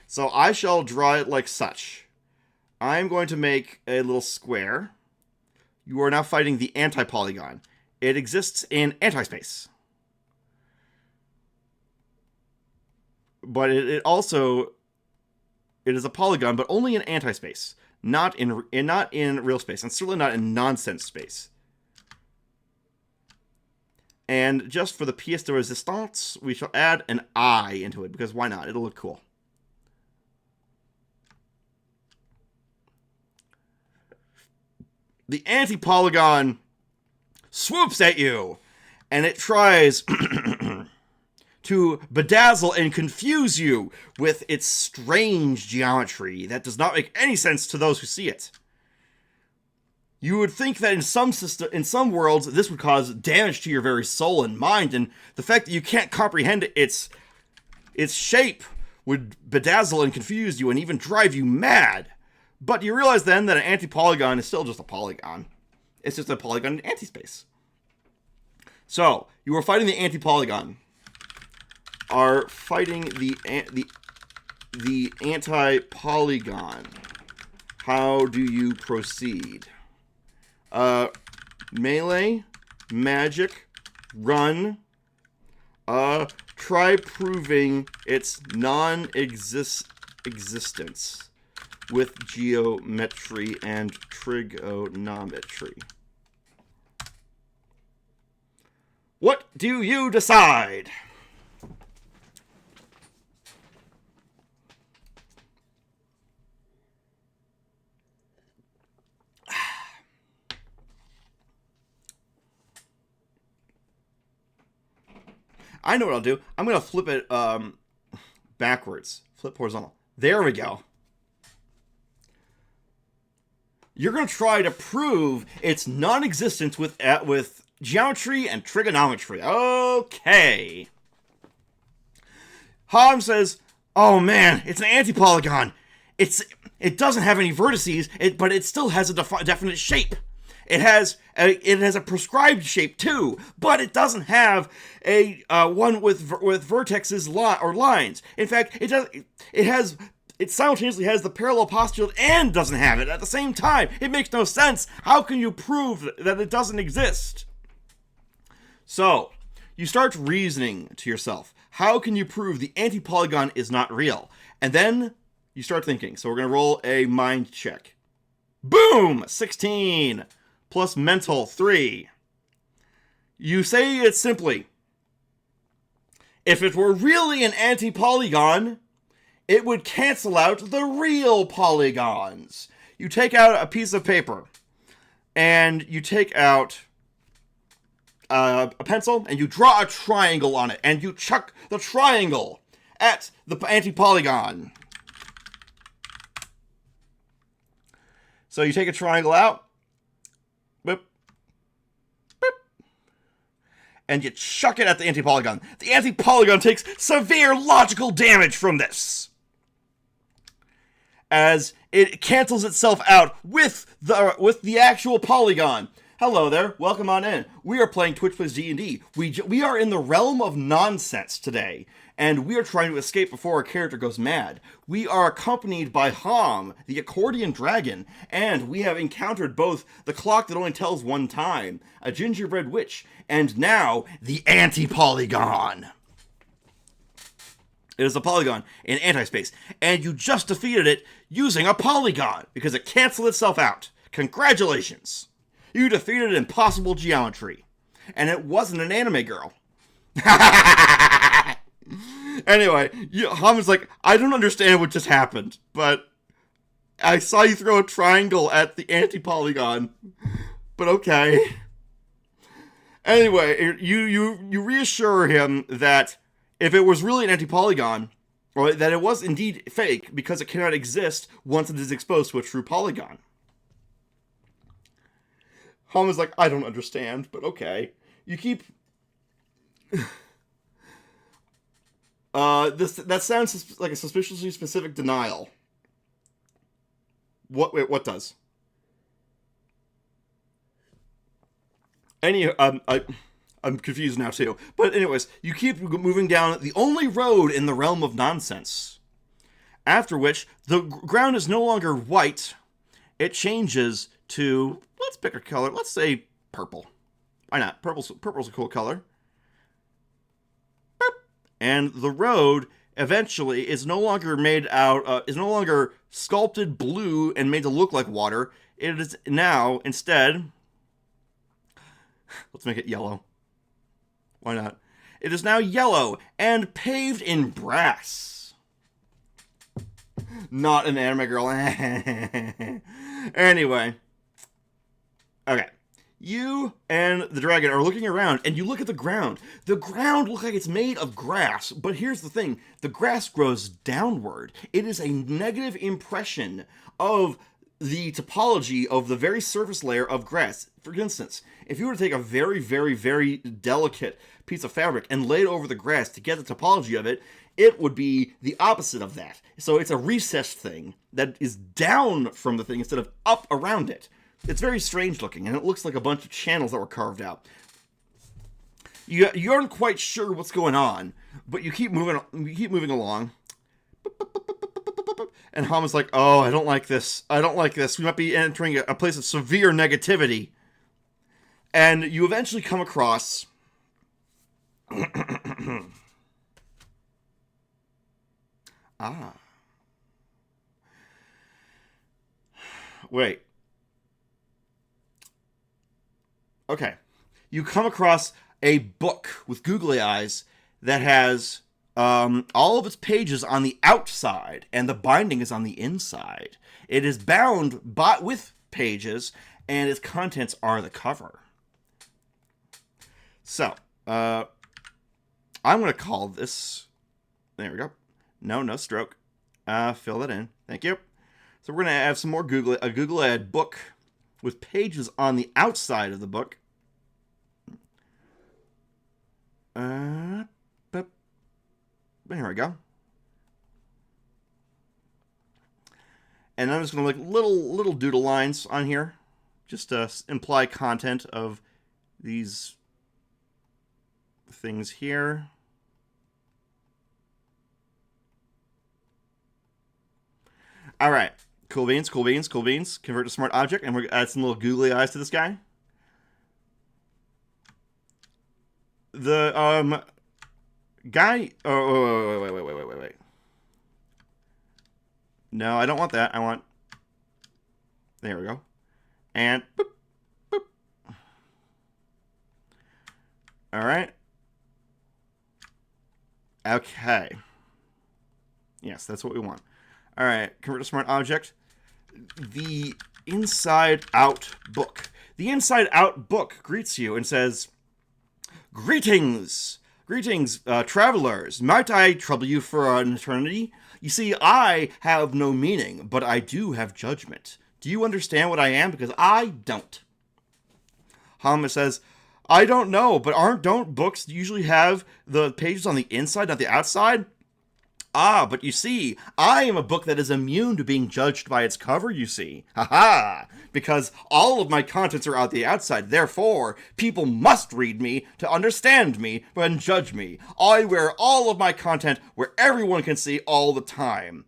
So I shall draw it like such. I'm going to make a little square. You are now fighting the anti-polygon. It exists in anti-space. But it also... It is a polygon, but only in anti-space, not in real space, and certainly not in nonsense space. And just for the pièce de résistance, we shall add an eye into it, because why not? It'll look cool. The anti-polygon swoops at you, and it tries to bedazzle and confuse you with its strange geometry that does not make any sense to those who see it. You would think that in some worlds, this would cause damage to your very soul and mind, and the fact that you can't comprehend its shape would bedazzle and confuse you and even drive you mad. But you realize then that an anti-polygon is still just a polygon. It's just a polygon in anti-space. So, you are fighting the anti-polygon. Are fighting the anti-polygon. How do you proceed? Melee, magic, run. Try proving its non-existence with geometry and trigonometry. What do you decide? I know what I'll do. I'm going to flip it backwards. Flip horizontal. There we go. You're going to try to prove its non-existence with geometry and trigonometry. Okay. Ham says, oh man, it's an anti-polygon. It doesn't have any vertices, but it still has a definite shape. It has a prescribed shape too, but it doesn't have a one with vertexes or lines. In fact, it simultaneously has the parallel postulate and doesn't have it at the same time. It makes no sense. How can you prove that it doesn't exist? So, you start reasoning to yourself, how can you prove the anti-polygon is not real? And then you start thinking. So we're going to roll a mind check. Boom! 16 plus mental 3. You say it simply. If it were really an anti-polygon, it would cancel out the real polygons. You take out a piece of paper, and you take out a pencil, and you draw a triangle on it, and you chuck the triangle at the anti-polygon. So you take a triangle out, whip, whip, and you chuck it at the anti-polygon. The anti-polygon takes severe logical damage from this, as it cancels itself out with the actual polygon. Hello there, welcome on in. We are playing Twitch Plays D&D. We are in the realm of nonsense today, and we are trying to escape before our character goes mad. We are accompanied by Hom, the accordion dragon, and we have encountered both the clock that only tells one time, a gingerbread witch, and now the anti-polygon. It is a polygon in anti-space, and you just defeated it using a polygon, because it canceled itself out. Congratulations! You defeated impossible geometry. And it wasn't an anime girl. Anyway, Hama's like, I don't understand what just happened, but I saw you throw a triangle at the anti-polygon. But okay. Anyway, you reassure him that if it was really an anti-polygon, or that it was indeed fake, because it cannot exist once it is exposed to a true polygon. Hama's like, I don't understand, but okay. You keep... that sounds like a suspiciously specific denial. What does? I'm confused now too. But anyways, you keep moving down the only road in the realm of nonsense. After which, the ground is no longer white. It changes to... Let's pick a color. Let's say purple. Why not? Purple's a cool color. And the road eventually is no longer is no longer sculpted blue and made to look like water. It is now instead, let's make it yellow. Why not? It is now yellow and paved in brass. Not an anime girl. Anyway. Okay. You and the dragon are looking around, and you look at the ground. The ground looks like it's made of grass, but here's the thing. The grass grows downward. It is a negative impression of the topology of the very surface layer of grass. For instance, if you were to take a very, very, very delicate piece of fabric and lay it over the grass to get the topology of it, it would be the opposite of that. So it's a recessed thing that is down from the thing instead of up around it. It's very strange looking, and it looks like a bunch of channels that were carved out. You aren't quite sure what's going on, but you keep moving along. And Hama's like, oh, I don't like this. I don't like this. We might be entering a place of severe negativity. And you eventually come across... Wait. Okay. You come across a book with googly eyes that has all of its pages on the outside, and the binding is on the inside. It is bound with pages, and its contents are the cover. So, I'm going to call this... There we go. No stroke. Fill that in. Thank you. So we're going to have some more a Google-eyed book with pages on the outside of the book. Here we go. And I'm just going to like little doodle lines on here, just imply content of these things here. All right. Cool beans, cool beans, cool beans. Convert to smart object, and we're going to add some little googly eyes to this guy. The guy. Oh, wait. No, I don't want that. I want. There we go. And boop, boop. All right. Okay. Yes, that's what we want. All right. Convert to smart object. The Inside Out book. The Inside Out book greets you and says, "Greetings, travelers. Might I trouble you for an eternity? You see, I have no meaning, but I do have judgment. Do you understand what I am? Because I don't." Hama says, "I don't know, but don't books usually have the pages on the inside, not the outside? Ah, but you see, I am a book that is immune to being judged by its cover, you see. Ha-ha! Because all of my contents are out the outside, therefore, people must read me to understand me and judge me. I wear all of my content where everyone can see all the time."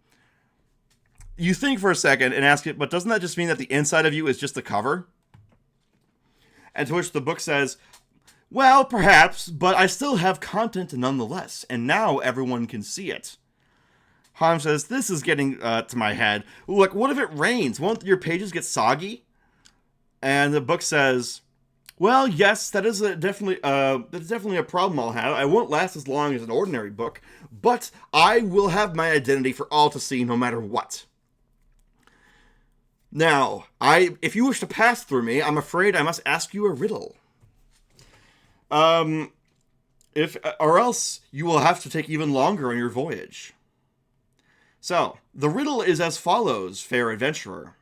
You think for a second and ask it, but doesn't that just mean that the inside of you is just the cover? And to which the book says, "Well, perhaps, but I still have content nonetheless, and now everyone can see it." Ham says, "This is getting to my head. Look, what if it rains? Won't your pages get soggy?" And the book says, "Well, yes, that is definitely a problem I'll have. I won't last as long as an ordinary book, but I will have my identity for all to see no matter what. Now, if you wish to pass through me, I'm afraid I must ask you a riddle. Or else you will have to take even longer on your voyage." So, the riddle is as follows, fair adventurer.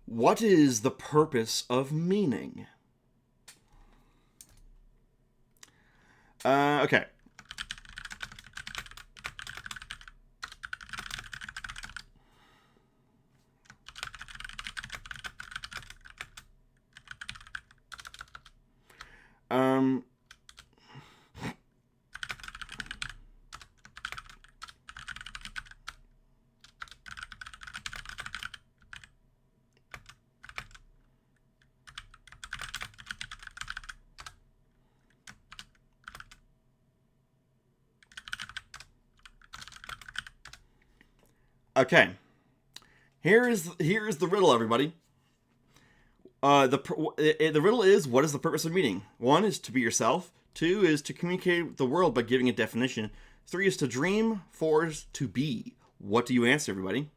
What is the purpose of meaning? Okay. Okay. Here is the riddle, everybody. The riddle is, what is the purpose of meaning? 1 is to be yourself. 2 is to communicate with the world by giving a definition. 3 is to dream. 4 is to be. What do you answer, everybody?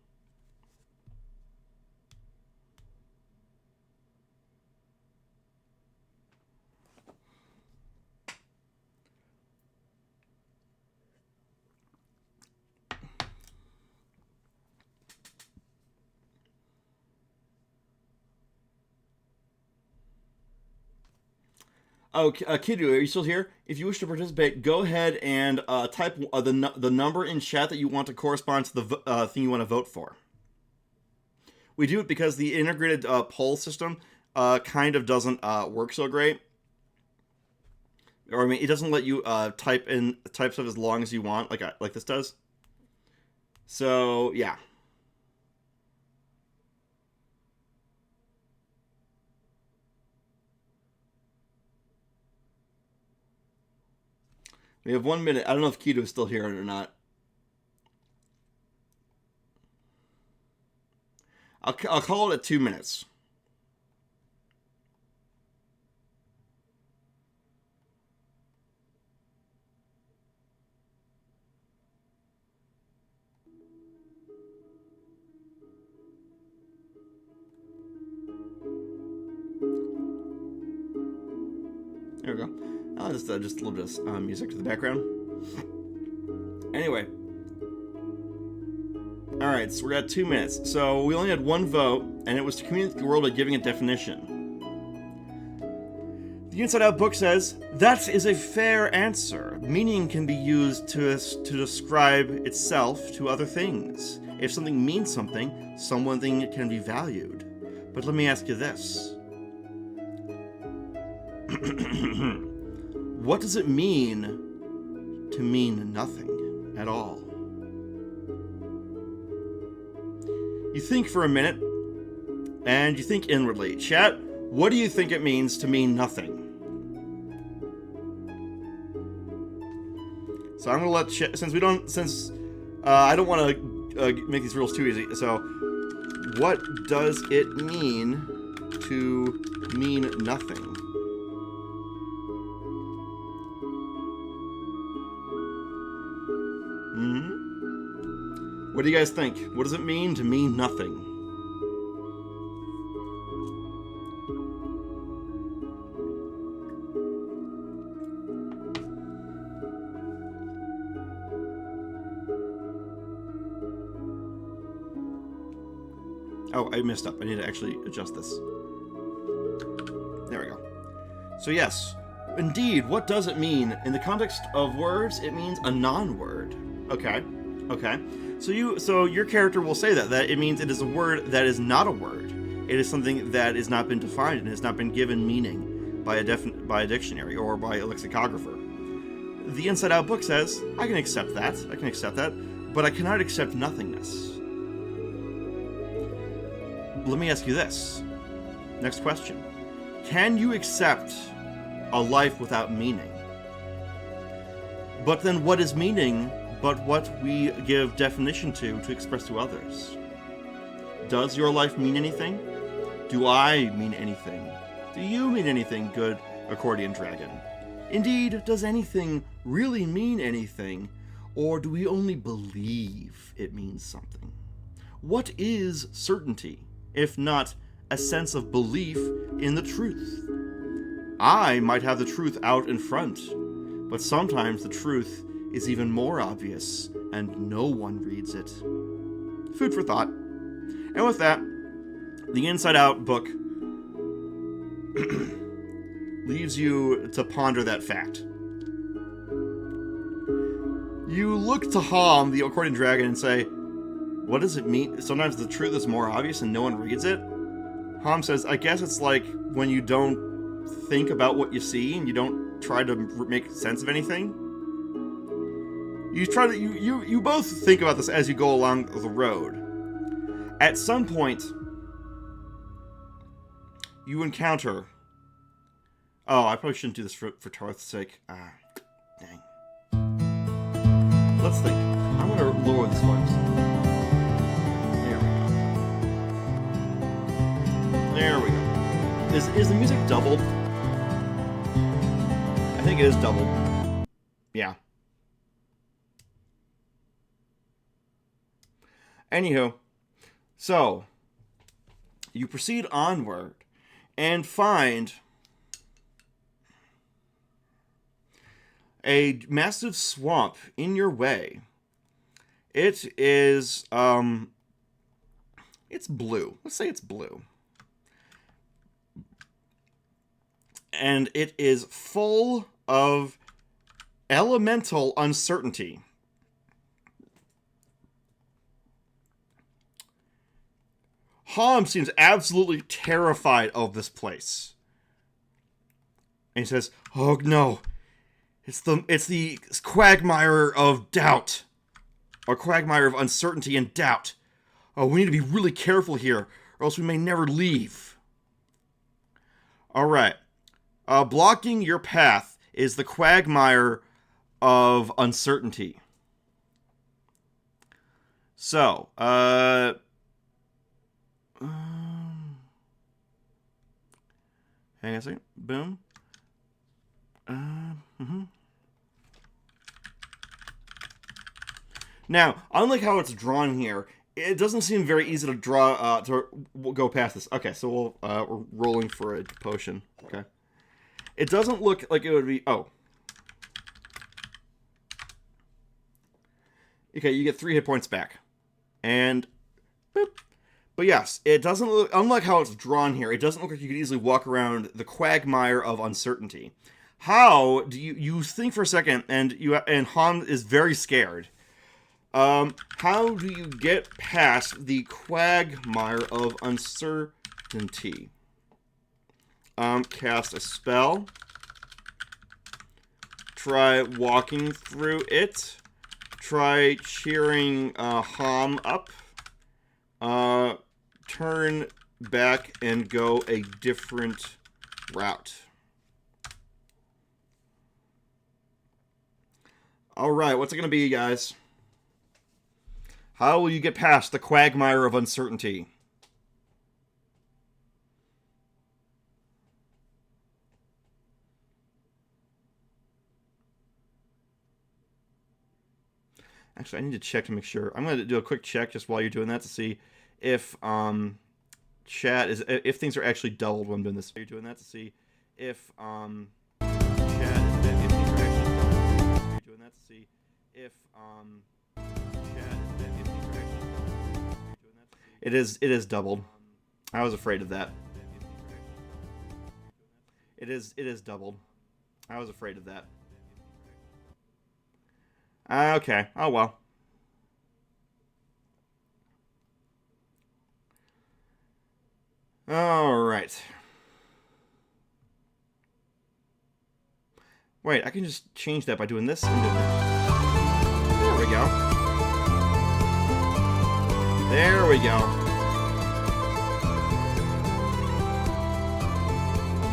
Oh, Kidu, are you still here? If you wish to participate, go ahead and type the number in chat that you want to correspond to the thing you want to vote for. We do it because the integrated poll system kind of doesn't work so great. Or, I mean, it doesn't let you type stuff as long as you want, like this does. So, yeah. We have 1 minute. I don't know if Keto is still here or not. I'll call it at 2 minutes. There we go. I'll just a little bit of music to the background. Anyway. Alright, so we're at 2 minutes. So we only had 1 vote, and it was to communicate the world by giving a definition. The Inside Out book says, that is a fair answer. Meaning can be used to describe itself to other things. If something means something, something can be valued. But let me ask you this. What does it mean to mean nothing at all? You think for a minute, and you think inwardly. Chat, what do you think it means to mean nothing? So I'm gonna let I don't want to make these rules too easy. So, what does it mean to mean nothing? What do you guys think? What does it mean to mean nothing? Oh, I messed up. I need to actually adjust this. There we go. So yes, indeed, what does it mean? In the context of words, it means a non-word. Okay. So your character will say that it means it is a word that is not a word. It is something that has not been defined and has not been given meaning by a dictionary or by a lexicographer. The Inside Out book says, I can accept that, but I cannot accept nothingness. Let me ask you this. Next question. Can you accept a life without meaning? But then what is meaning but what we give definition to express to others? Does your life mean anything? Do I mean anything? Do you mean anything, good accordion dragon? Indeed, does anything really mean anything? Or do we only believe it means something? What is certainty, if not a sense of belief in the truth? I might have the truth out in front, but sometimes the truth is even more obvious, and no one reads it. Food for thought. And with that, the Inside Out book leaves you to ponder that fact. You look to Hom, the accordion dragon, and say, what does it mean? Sometimes the truth is more obvious and no one reads it? Hom says, I guess it's like when you don't think about what you see and you don't try to make sense of anything. You both think about this as you go along the road. At some point, you encounter... Oh, I probably shouldn't do this for Tarth's sake. Ah, dang. Let's think. I'm going to lower this volume. There we go. Is the music doubled? I think it is doubled. Yeah. Anywho, so you proceed onward and find a massive swamp in your way. It is, it's blue. Let's say it's blue. And it is full of elemental uncertainty. Hom seems absolutely terrified of this place. And he says, oh no, it's the quagmire of doubt. Or quagmire of uncertainty and doubt. Oh, we need to be really careful here, or else we may never leave. Alright. Blocking your path is the quagmire of uncertainty. So, hang on a second. Boom. Now, unlike how it's drawn here, it doesn't seem very easy to draw, to go past this. Okay, so we're rolling for a potion. Okay. It doesn't look like it would be... Oh. Okay, you get 3 hit points back. And... Boop. But yes, it doesn't look, unlike how it's drawn here, it doesn't look like you could easily walk around the quagmire of uncertainty. How do you think for a second, and Han is very scared. How do you get past the quagmire of uncertainty? Cast a spell. Try walking through it. Try cheering Han up. Turn back and go a different route. Alright, what's it going to be, guys? How will you get past the quagmire of uncertainty? Actually, I need to check to make sure. I'm going to do a quick check just while you're doing that to see if chat is, if things are actually doubled when I'm doing this. You're doing that to see if chat is, if things are actually doubled. You're doing that to see if chat is, if things are actually doubled. It is doubled. I was afraid of that. It is doubled. I was afraid of that. Okay. Oh well. All right. Wait, I can just change that by doing this and doing that. There we go. There we go.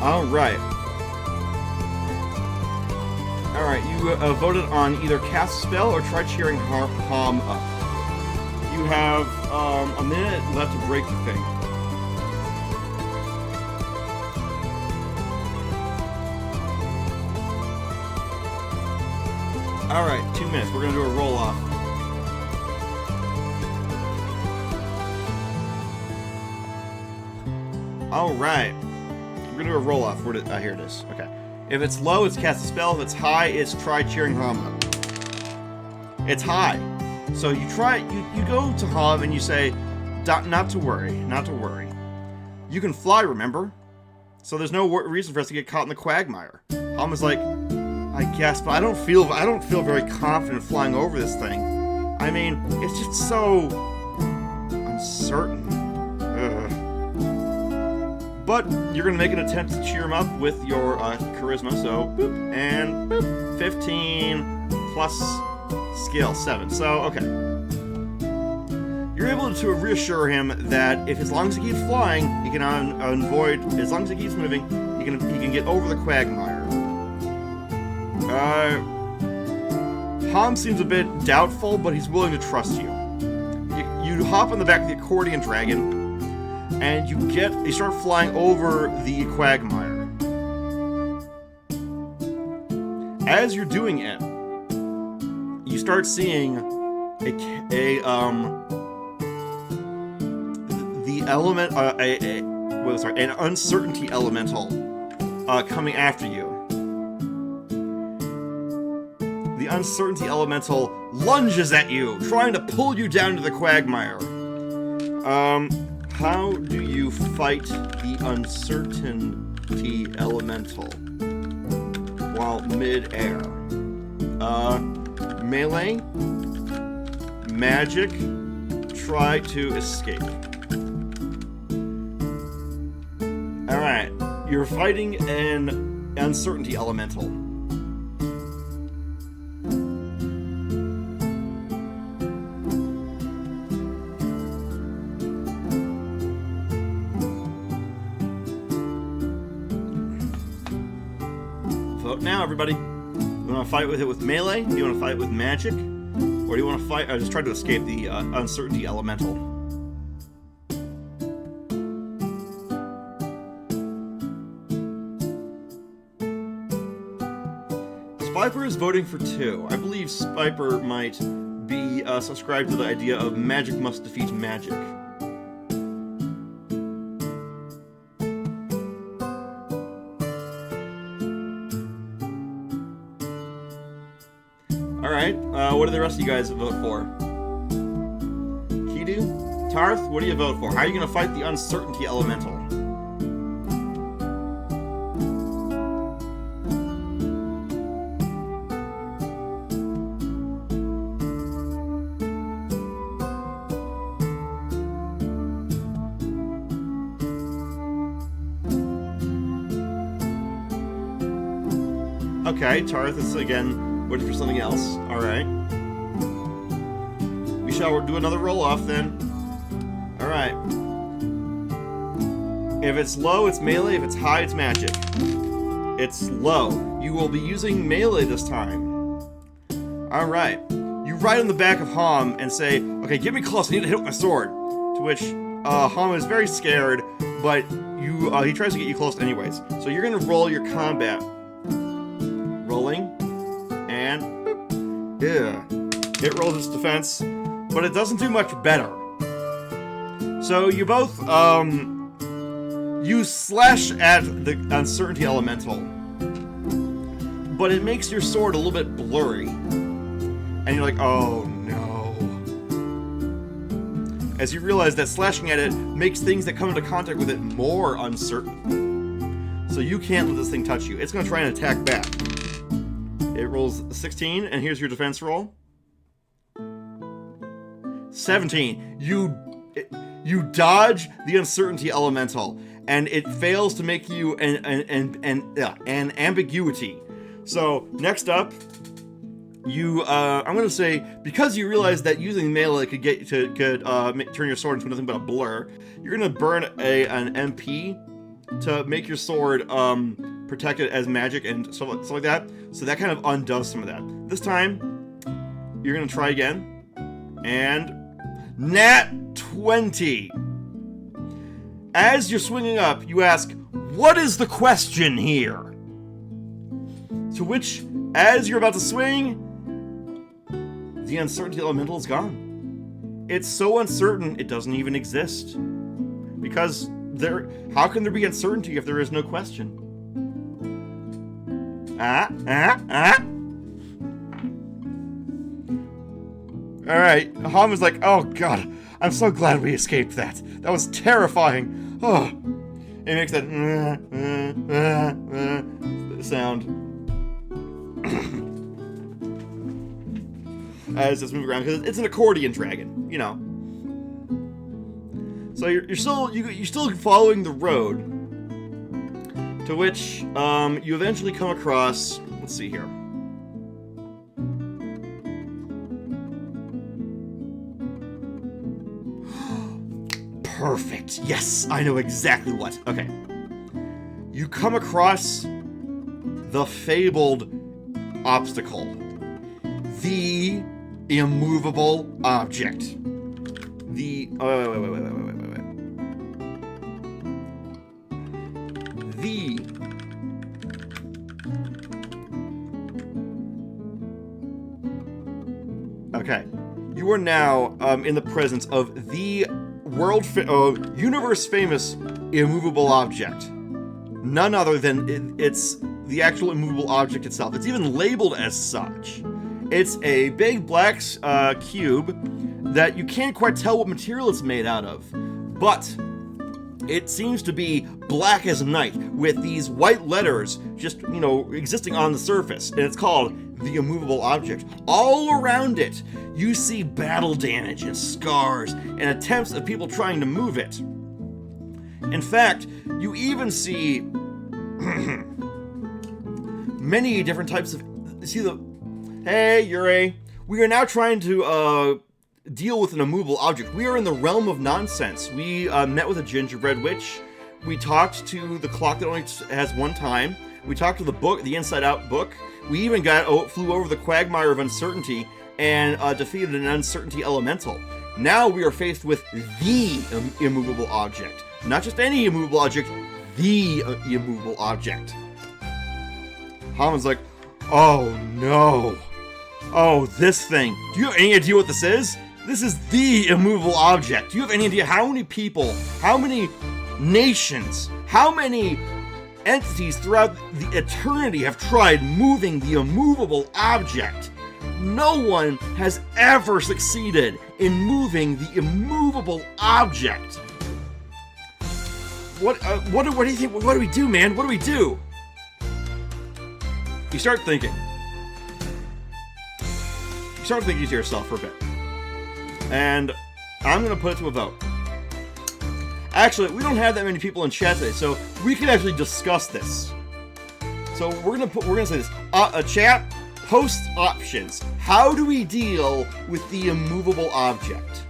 All right. Alright, you voted on either cast a spell or try cheering Ham up. You have a minute left to break the thing. Alright, 2 minutes. We're going to do a roll-off. Alright. We're going to do a roll-off. Here it is. Okay. If it's low, it's cast a spell. If it's high, it's try cheering Ham up. It's high. So you go to Ham and you say, not to worry, not to worry. You can fly, remember? So there's no reason for us to get caught in the quagmire. Ham is like, I guess, but I don't feel very confident flying over this thing. I mean, it's just so uncertain. Ugh. But you're going to make an attempt to cheer him up with your charisma, so boop, and boop, 15 plus skill, 7. So, okay. You're able to reassure him that if as long as he keeps flying, he can avoid, as long as he keeps moving, he can get over the quagmire. Ham seems a bit doubtful, but he's willing to trust you. You hop on the back of the accordion dragon, and you start flying over the quagmire. As you're doing it, you start seeing an uncertainty elemental coming after you. The uncertainty elemental lunges at you, trying to pull you down to the quagmire. How do you fight the uncertainty elemental while mid-air? Melee, magic, try to escape. Alright, you're fighting an uncertainty elemental. Vote now, everybody. You want to fight with it with melee? Do you want to fight with magic? Or do you want to fight? Just try to escape the uncertainty elemental. Spiper is voting for 2. I believe Spiper might be subscribed to the idea of magic must defeat magic. Alright, what do the rest of you guys vote for? Kidu? Tarth, what do you vote for? How are you going to fight the uncertainty elemental? Okay, Tarth is again waiting for something else. Alright. We shall do another roll-off then. Alright. If it's low, it's melee. If it's high, it's magic. It's low. You will be using melee this time. Alright. You ride on the back of Hom and say, okay, get me close, I need to hit with my sword. To which Hom is very scared, but he tries to get you close anyways. So you're going to roll your combat. Rolling. And boop. Yeah. It rolls its defense, but it doesn't do much better. So you both, you slash at the uncertainty elemental, but it makes your sword a little bit blurry. And you're like, oh no. As you realize that slashing at it makes things that come into contact with it more uncertain. So you can't let this thing touch you. It's going to try and attack back. It rolls 16, and here's your defense roll. 17. You dodge the uncertainty elemental, and it fails to make you an ambiguity. So next up, you I'm gonna say, because you realize that using melee could get you to turn your sword into nothing but a blur, you're gonna burn an MP to make your sword protected as magic and stuff like that. So that kind of undoes some of that. This time, you're gonna try again, and nat 20. As you're swinging up, you ask, "What is the question here?" To which, as you're about to swing, the uncertainty elemental is gone. It's so uncertain it doesn't even exist. Because how can there be uncertainty if there is no question? Alright, Hom is like, oh god, I'm so glad we escaped that. That was terrifying. Oh. And he makes that sound as it's moving around, because it's an accordion dragon, you know. So you're still following the road, to which you eventually come across. Let's see here. Perfect. Yes, I know exactly what. Okay. You come across the fabled obstacle, the immovable object. The Okay. You are now in the presence of the universe-famous immovable object. None other than it's the actual immovable object itself. It's even labeled as such. It's a big black cube that you can't quite tell what material it's made out of, but it seems to be black as night with these white letters just, existing on the surface, and it's called the immovable object. All around it, you see battle damage and scars and attempts of people trying to move it. In fact, you even see many different types of... Hey, Yuri. We are now trying to deal with an immovable object. We are in the realm of nonsense. We met with a gingerbread witch. We talked to the clock that only has one time. We talked to the book, the Inside Out book. We even flew over the quagmire of uncertainty and defeated an uncertainty elemental. Now we are faced with the immovable object. Not just any immovable object, the immovable object. Haman's like, oh no. Oh, this thing. Do you have any idea what this is? This is the immovable object. Do you have any idea how many people, how many nations, how many entities throughout the eternity have tried moving the immovable object? No one has ever succeeded in moving the immovable object. What do you think? What do we do, man? What do we do? You start thinking. You start thinking to yourself for a bit. And I'm going to put it to a vote. Actually, we don't have that many people in chat today, so we can actually discuss this. So we're gonna say this. Chat, post options. How do we deal with the immovable object?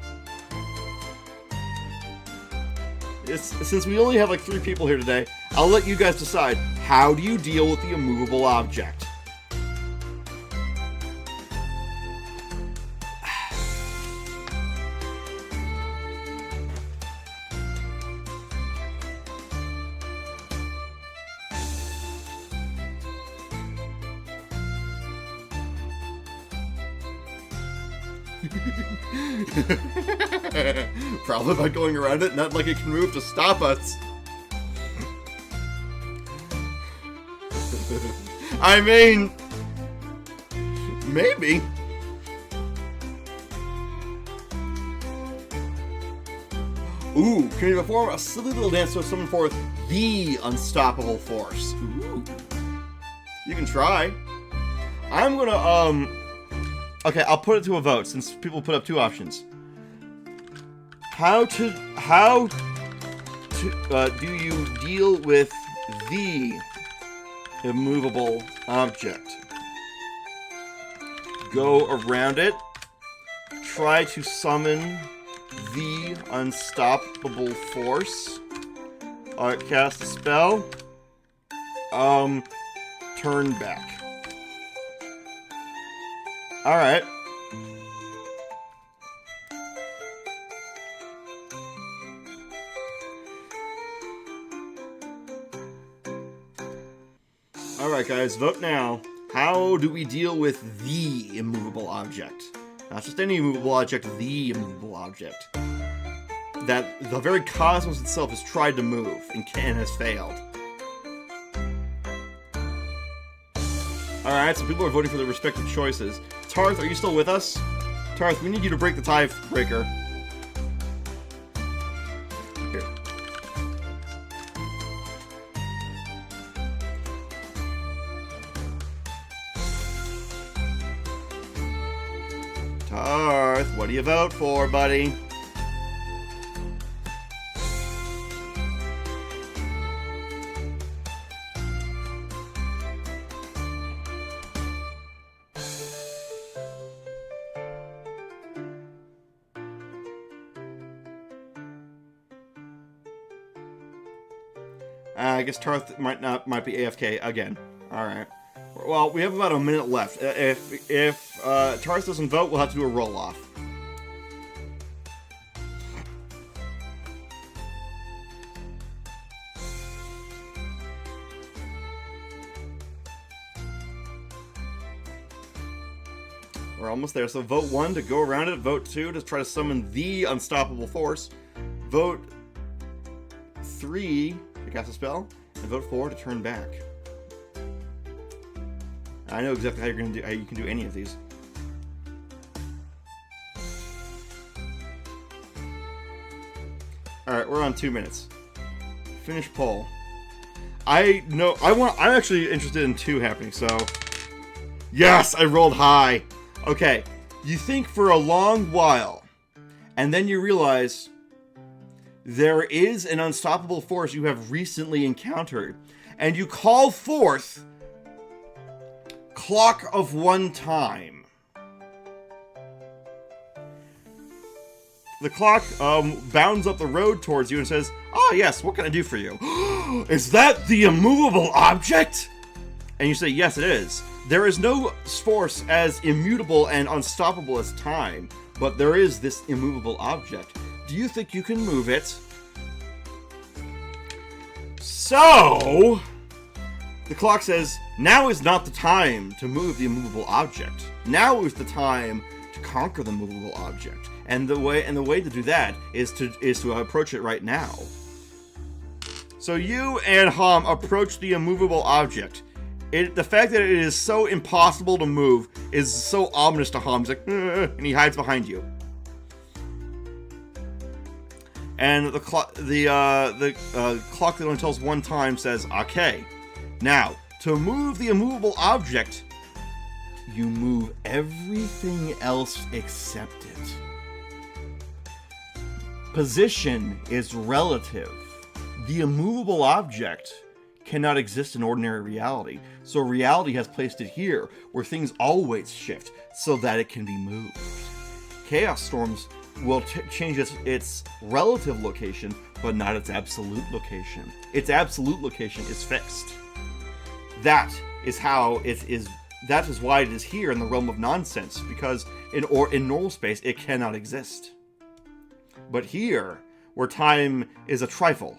Since we only have like 3 people here today, I'll let you guys decide. How do you deal with the immovable object? Probably by going around it, not like it can move to stop us. I mean, maybe. Ooh, can you perform a silly little dance to summon forth the unstoppable force? Ooh. You can try. I'm gonna, okay, I'll put it to a vote since people put up 2 options. How do you deal with the immovable object? Go around it. Try to summon the unstoppable force. Cast a spell. Turn back. Alright. Alright guys, vote now. How do we deal with the immovable object? Not just any immovable object, the immovable object. That the very cosmos itself has tried to move and has failed. Alright, so people are voting for their respective choices. Tarth, are you still with us? Tarth, we need you to break the tiebreaker. Here. Tarth, what do you vote for, buddy? I guess Tarth might be AFK again. All right. Well, we have about a minute left. If Tarth doesn't vote, we'll have to do a roll off. We're almost there. So vote 1 to go around it. Vote 2 to try to summon the unstoppable force. Vote 3 to cast a spell, and vote 4 to turn back. I know exactly how you're gonna do. How you can do any of these. All right, we're on 2 minutes. Finish poll. I'm actually interested in 2 happening. So, yes, I rolled high. Okay, you think for a long while, and then you realize there is an unstoppable force you have recently encountered, and you call forth Clock of One Time. The clock bounds up the road towards you and says, "Ah, yes, what can I do for you?" "Is that the immovable object?" And you say, "Yes, it is. There is no force as immutable and unstoppable as time, but there is this immovable object. Do you think you can move it?" So, the clock says, now is not the time to move the immovable object. Now is the time to conquer the immovable object. And the way to do that is to approach it right now. So you and Hom approach the immovable object. The fact that it is so impossible to move is so ominous to Hom. He's like, and he hides behind you. And the clock that only tells one time says, okay. Now, to move the immovable object, you move everything else except it. Position is relative. The immovable object cannot exist in ordinary reality, so reality has placed it here, where things always shift, so that it can be moved. Chaos Storms will change its relative location, but not its absolute location. Its absolute location is fixed. That is how it is. That is why it is here in the realm of nonsense, because in normal space it cannot exist. But here, where time is a trifle,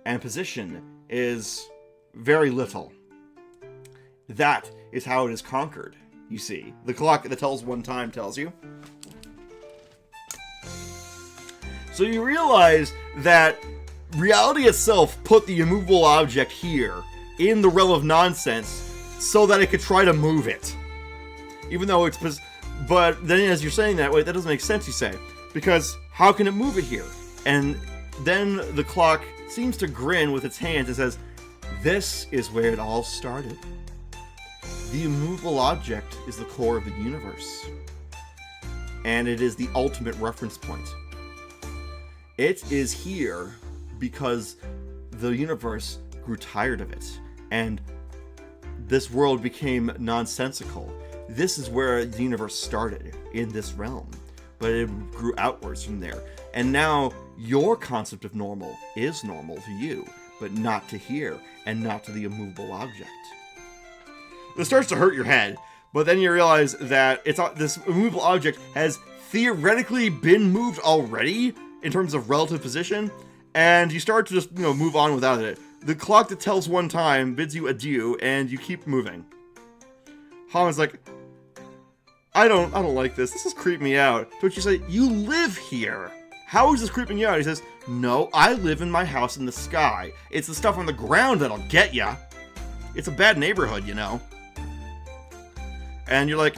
and position is very little, that is how it is conquered, you see. The clock that tells one time tells you. So you realize that reality itself put the immovable object here, in the realm of nonsense, so that it could try to move it. Even though it's... But then as you're saying that, wait, that doesn't make sense, you say. Because how can it move it here? And then the clock seems to grin with its hands and says, this is where it all started. The immovable object is the core of the universe. And it is the ultimate reference point. It is here because the universe grew tired of it. And this world became nonsensical. This is where the universe started, in this realm. But it grew outwards from there. And now, your concept of normal is normal to you, but not to here, and not to the immovable object. This starts to hurt your head, but then you realize that this immovable object has theoretically been moved already, in terms of relative position, and you start to just, move on without it. The clock that tells one time bids you adieu, and you keep moving. Hom is like, I don't like this. This is creeping me out. To which you say, you live here. How is this creeping you out? He says, no, I live in my house in the sky. It's the stuff on the ground that'll get ya. It's a bad neighborhood, And you're like,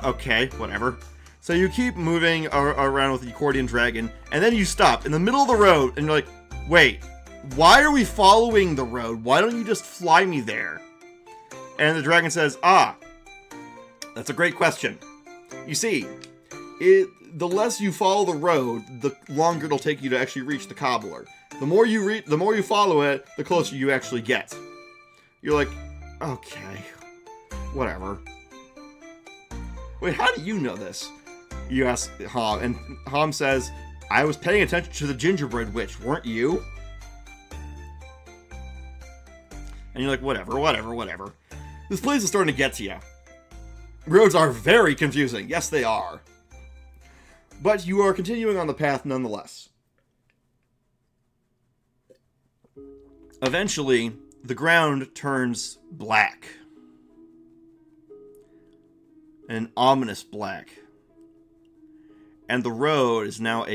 okay, whatever. So you keep moving around with the accordion dragon, and then you stop in the middle of the road, and you're like, wait, why are we following the road? Why don't you just fly me there? And the dragon says, that's a great question. You see, the less you follow the road, the longer it'll take you to actually reach the cobbler. The more you follow it, the closer you actually get. You're like, okay, whatever. Wait, how do you know this? You ask Hom, and Hom says, I was paying attention to the gingerbread witch, weren't you? And you're like, whatever. This place is starting to get to you. Roads are very confusing. Yes, they are. But you are continuing on the path nonetheless. Eventually, the ground turns black. An ominous black. And the road is now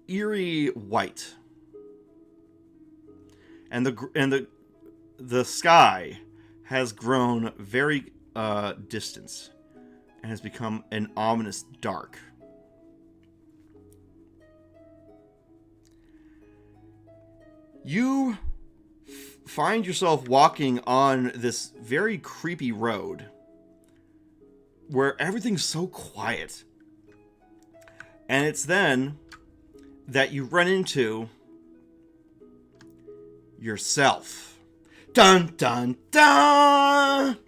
eerie white. And the sky has grown very distant and has become an ominous dark. You find yourself walking on this very creepy road where everything's so quiet. And it's then that you run into yourself. Dun dun dun!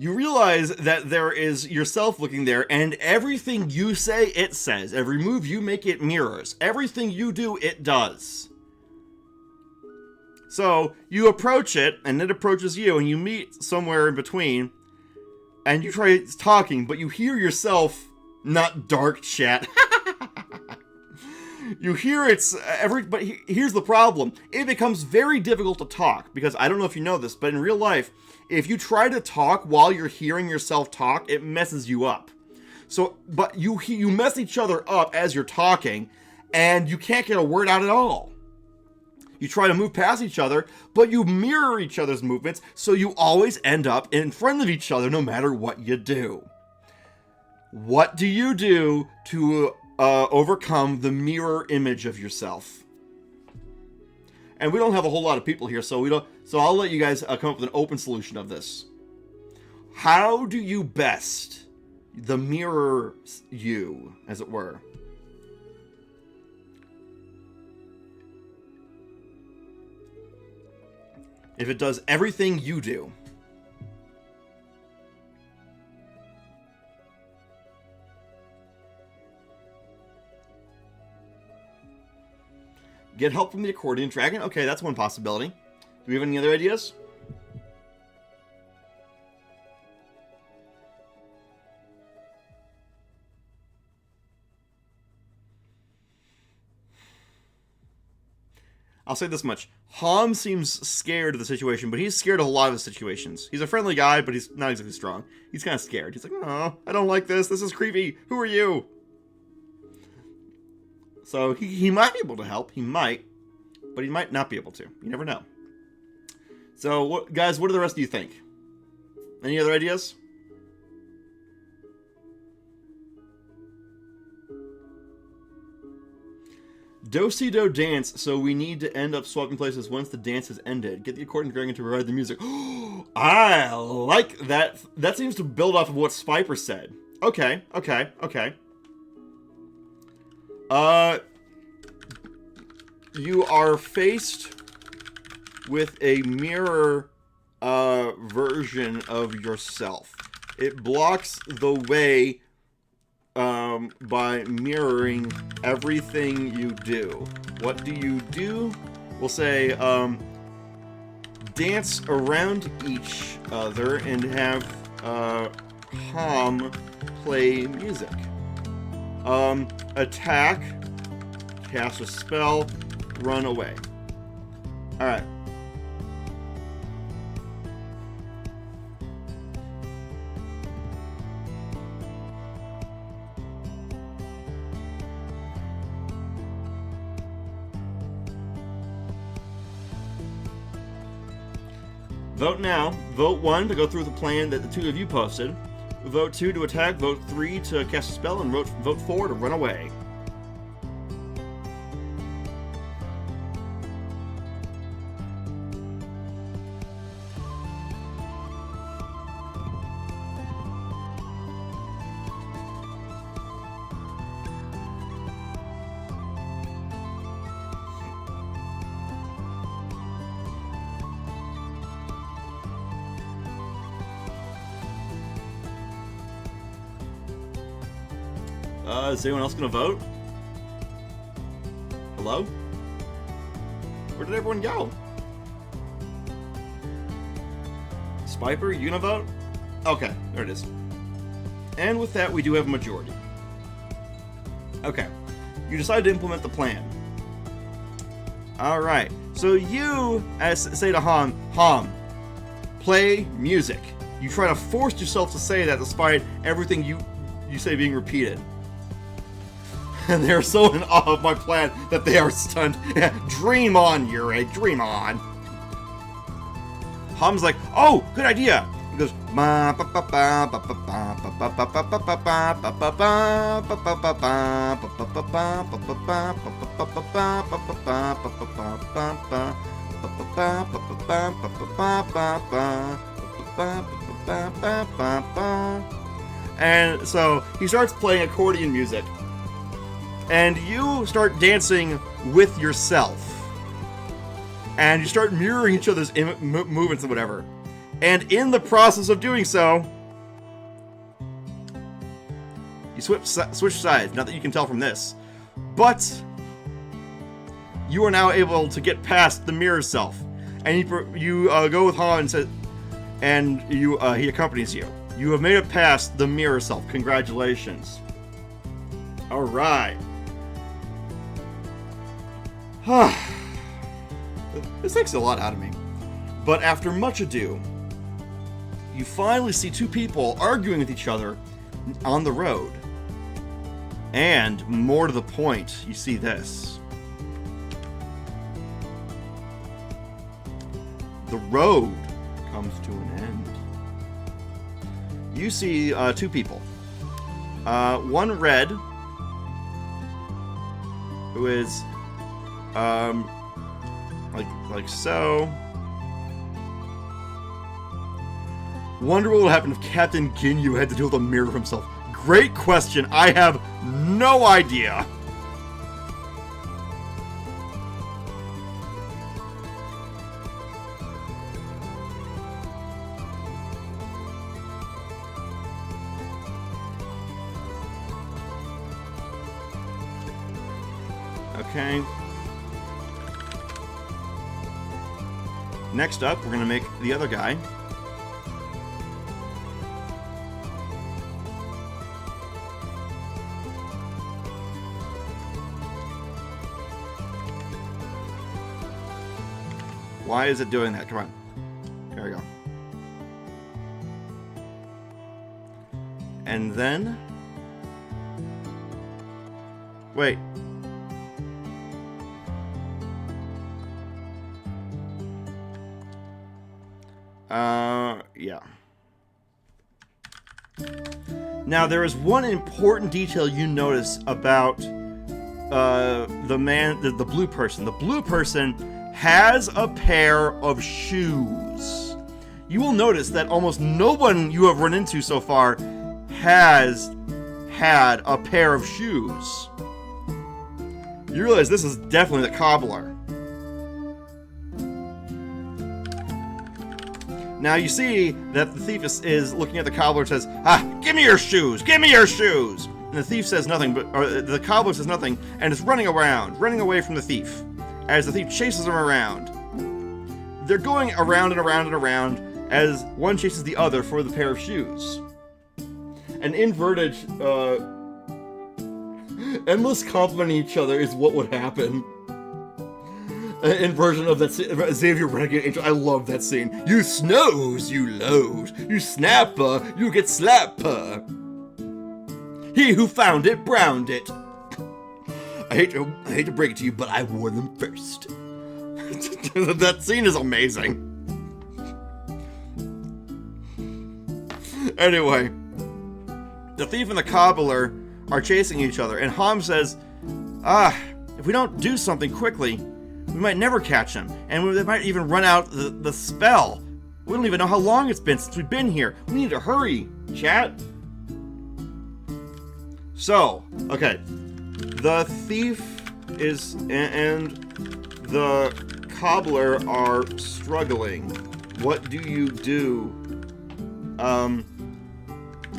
You realize that there is yourself looking there, and everything you say, it says. Every move you make, it mirrors. Everything you do, it does. So, you approach it, and it approaches you, and you meet somewhere in between, and you try talking, but you hear yourself, not dark chat. You hear but here's the problem. It becomes very difficult to talk, because I don't know if you know this, but in real life, if you try to talk while you're hearing yourself talk, it messes you up. So, but you mess each other up as you're talking, and you can't get a word out at all. You try to move past each other, but you mirror each other's movements, so you always end up in front of each other no matter what you do. What do you do to overcome the mirror image of yourself? And we don't have a whole lot of people here, so I'll let you guys come up with an open solution of this. How do you best the mirror you, as it were? If it does everything you do. Get help from the accordion dragon? Okay, that's one possibility. Do we have any other ideas? I'll say this much. Ham seems scared of the situation, but he's scared of a lot of the situations. He's a friendly guy, but he's not exactly strong. He's kind of scared. He's like, oh, I don't like this. This is creepy. Who are you? So he might be able to help. He might. But he might not be able to. You never know. So, guys, what do the rest of you think? Any other ideas? Do-si-do dance, so we need to end up swapping places once the dance has ended. Get the accordion dragon to provide the music. I like that. That seems to build off of what Spiper said. Okay. You are faced with a mirror version of yourself. It blocks the way by mirroring everything you do. What do you do? We'll say dance around each other and have Ham play music. Attack, cast a spell, run away. Alright. Vote now. Vote 1 to go through the plan that the two of you posted. Vote 2 to attack. Vote 3 to cast a spell. And vote 4 to run away. Is anyone else gonna vote? Hello? Where did everyone go? Spiper, you gonna vote? Okay, there it is. And with that, we do have a majority. Okay, you decide to implement the plan. Alright, so you say to Ham, play music. You try to force yourself to say that despite everything you say being repeated. And they're so in awe of my plan that they are stunned. Dream on, Yuri, dream on. Ham's like, oh, good idea. He goes, and so he starts playing accordion music. And you start dancing with yourself. And you start mirroring each other's movements and whatever. And in the process of doing so, you switch sides. Not that you can tell from this. But you are now able to get past the mirror self. And you go with Han and he accompanies you. You have made it past the mirror self. Congratulations. Alright. This takes a lot out of me. But after much ado, you finally see two people arguing with each other on the road. And more to the point, you see this. The road comes to an end. You see two people. One red, who is like so. Wonder what would happen if Captain Ginyu had to deal with a mirror of himself. Great question. I have no idea. Okay. Next up, we're going to make the other guy. Why is it doing that? Come on. There we go. And then... Wait. Yeah. Now, there is one important detail you notice about the blue person. The blue person has a pair of shoes. You will notice that almost no one you have run into so far has had a pair of shoes. You realize this is definitely the cobbler. Now you see that the thief is looking at the cobbler and says, give me your shoes! Give me your shoes! And the thief says nothing, or the cobbler says nothing, and is running away from the thief, as the thief chases him around. They're going around and around and around as one chases the other for the pair of shoes. An inverted, endless complimenting each other is what would happen. An inversion of that Xavier Renegade Angel. I love that scene. You snows, you lows. You snapper, you get slapper. He who found it, browned it. I hate to break it to you, but I wore them first. That scene is amazing. Anyway, the thief and the cobbler are chasing each other, and Ham says, if we don't do something quickly, we might never catch him, and they might even run out the spell. We don't even know how long it's been since we've been here. We need to hurry, chat. So, okay. The thief is and the cobbler are struggling. What do you do?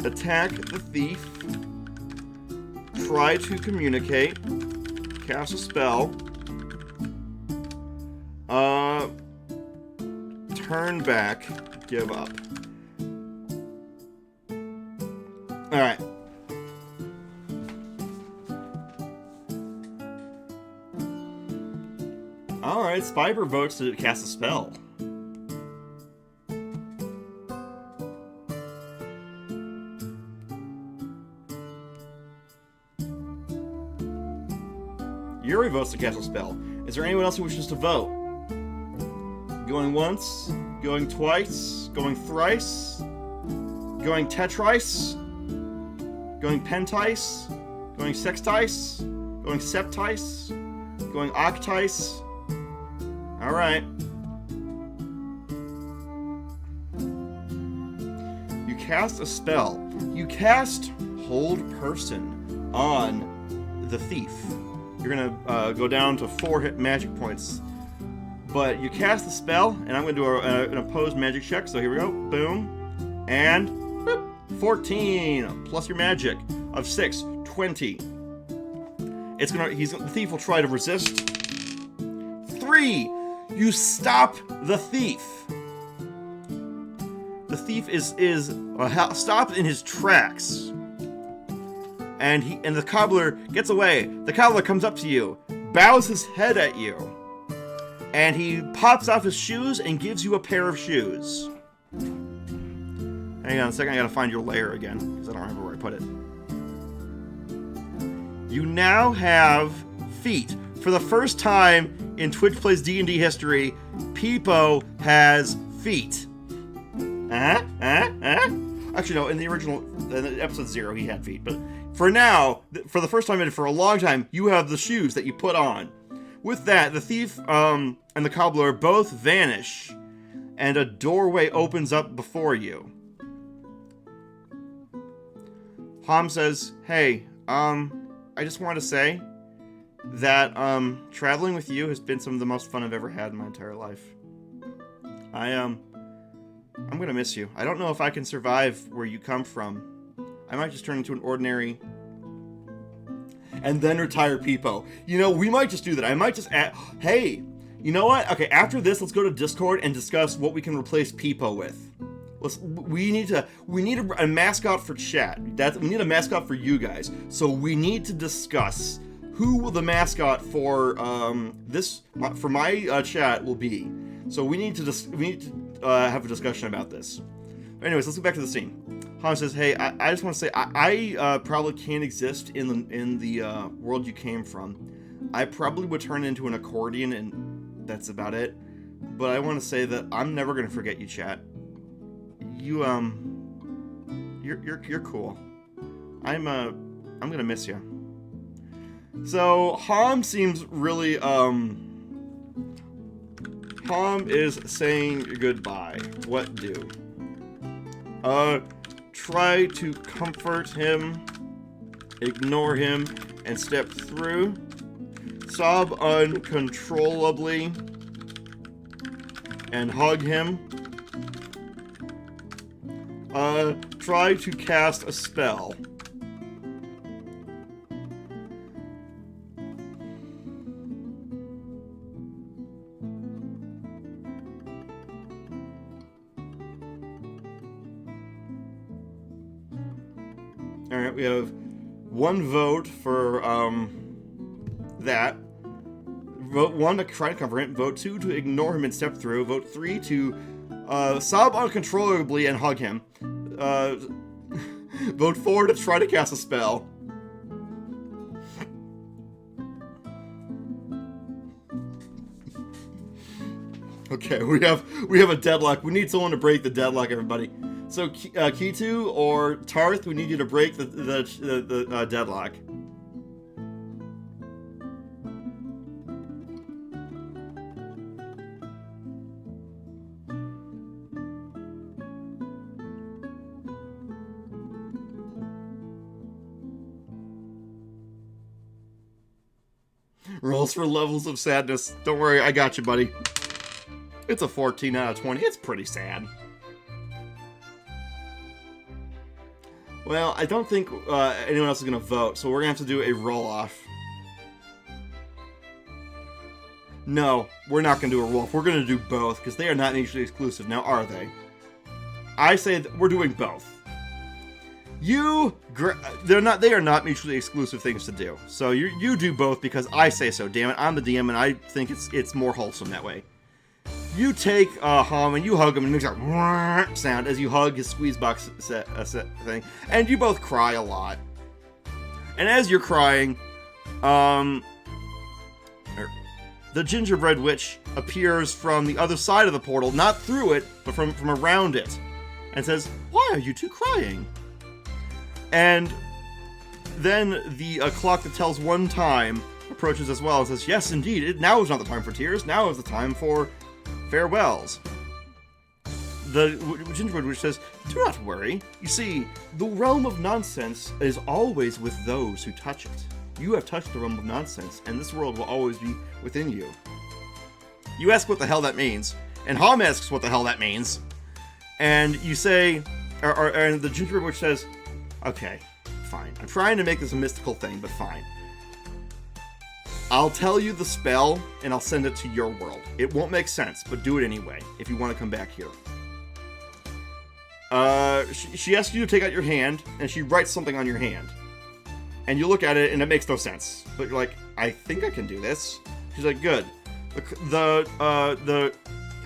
Attack the thief. Try to communicate. Cast a spell. Turn back. Give up. Alright. Alright, Spiber votes to cast a spell. Yuri votes to cast a spell. Is there anyone else who wishes to vote? Going once, going twice, going thrice, going tetrice, going pentice, going sextice, going septice, going octice. Alright. You cast a spell. You cast Hold Person on the thief. You're gonna go down to 4 hit magic points. But you cast the spell, and I'm gonna do an opposed magic check, so here we go. Boom. And boop, 14 plus your magic of 6, 20. The thief will try to resist. 3. You stop the thief. The thief is stopped in his tracks, and the cobbler gets away. The cobbler comes up to you, bows his head at you, and he pops off his shoes and gives you a pair of shoes. Hang on a second, I gotta find your lair again, because I don't remember where I put it. You now have feet. For the first time in Twitch Plays D&D history, Peepo has feet. Actually, no, in the original, in episode 0, he had feet. But for now, for the first time and for a long time, you have the shoes that you put on. With that, the thief and the cobbler both vanish, and a doorway opens up before you. Hom says, hey, I just want to say that traveling with you has been some of the most fun I've ever had in my entire life. I'm gonna miss you. I don't know if I can survive where you come from. I might just turn into an ordinary... And then retire Peepo. You know, we might just do that. I might just add... Hey, you know what? Okay, after this, let's go to Discord and discuss what we can replace Peepo with. We need a mascot for chat. We need a mascot for you guys. So we need to discuss who will the mascot for my chat will be. So we need to have a discussion about this. But anyways, let's get back to the scene. Han says, "Hey, I just want to say I probably can't exist in the world you came from. I probably would turn into an accordion, and that's about it. But I want to say that I'm never gonna forget you, chat. You're cool. I'm gonna miss you." So Hom seems really Hom is saying goodbye. What do? Try to comfort him, ignore him, and step through. Sob uncontrollably and hug him. Try to cast a spell. Alright, we have one vote for, that. Vote 1 to try to comfort him. Vote 2 to ignore him and step through. Vote 3 to, sob uncontrollably and hug him. Vote 4 to try to cast a spell. Okay, we have a deadlock. We need someone to break the deadlock, everybody. So, Kitu or Tarth, we need you to break the deadlock. Rolls for levels of sadness. Don't worry, I got you, buddy. It's a 14 out of 20. It's pretty sad. Well, I don't think anyone else is going to vote, so we're going to have to do a roll-off. No, we're not going to do a roll-off. We're going to do both, because they are not mutually exclusive. Now, are they? I say that we're doing both. They are not mutually exclusive things to do. So you do both because I say so. Damn it, I'm the DM, and I think it's more wholesome that way. You take Hom and you hug him and it makes a sound as you hug his squeeze box thing, and you both cry a lot. And as you're crying, the gingerbread witch appears from the other side of the portal, not through it, but from around it, and says, "Why are you two crying?" And then the clock that tells 1 time approaches as well and says, "Yes, indeed, now is not the time for tears, now is the time for farewells." The gingerbread witch says, "Do not worry. You see, the realm of nonsense is always with those who touch it. You have touched the realm of nonsense, and this world will always be within you." You ask what the hell that means, and Hom asks what the hell that means, and you say, and the gingerbread witch says, "Okay, fine. I'm trying to make this a mystical thing, but fine. I'll tell you the spell, and I'll send it to your world. It won't make sense, but do it anyway, if you want to come back here." She asks you to take out your hand, and she writes something on your hand. And you look at it, and it makes no sense. But you're like, "I think I can do this." She's like, "Good."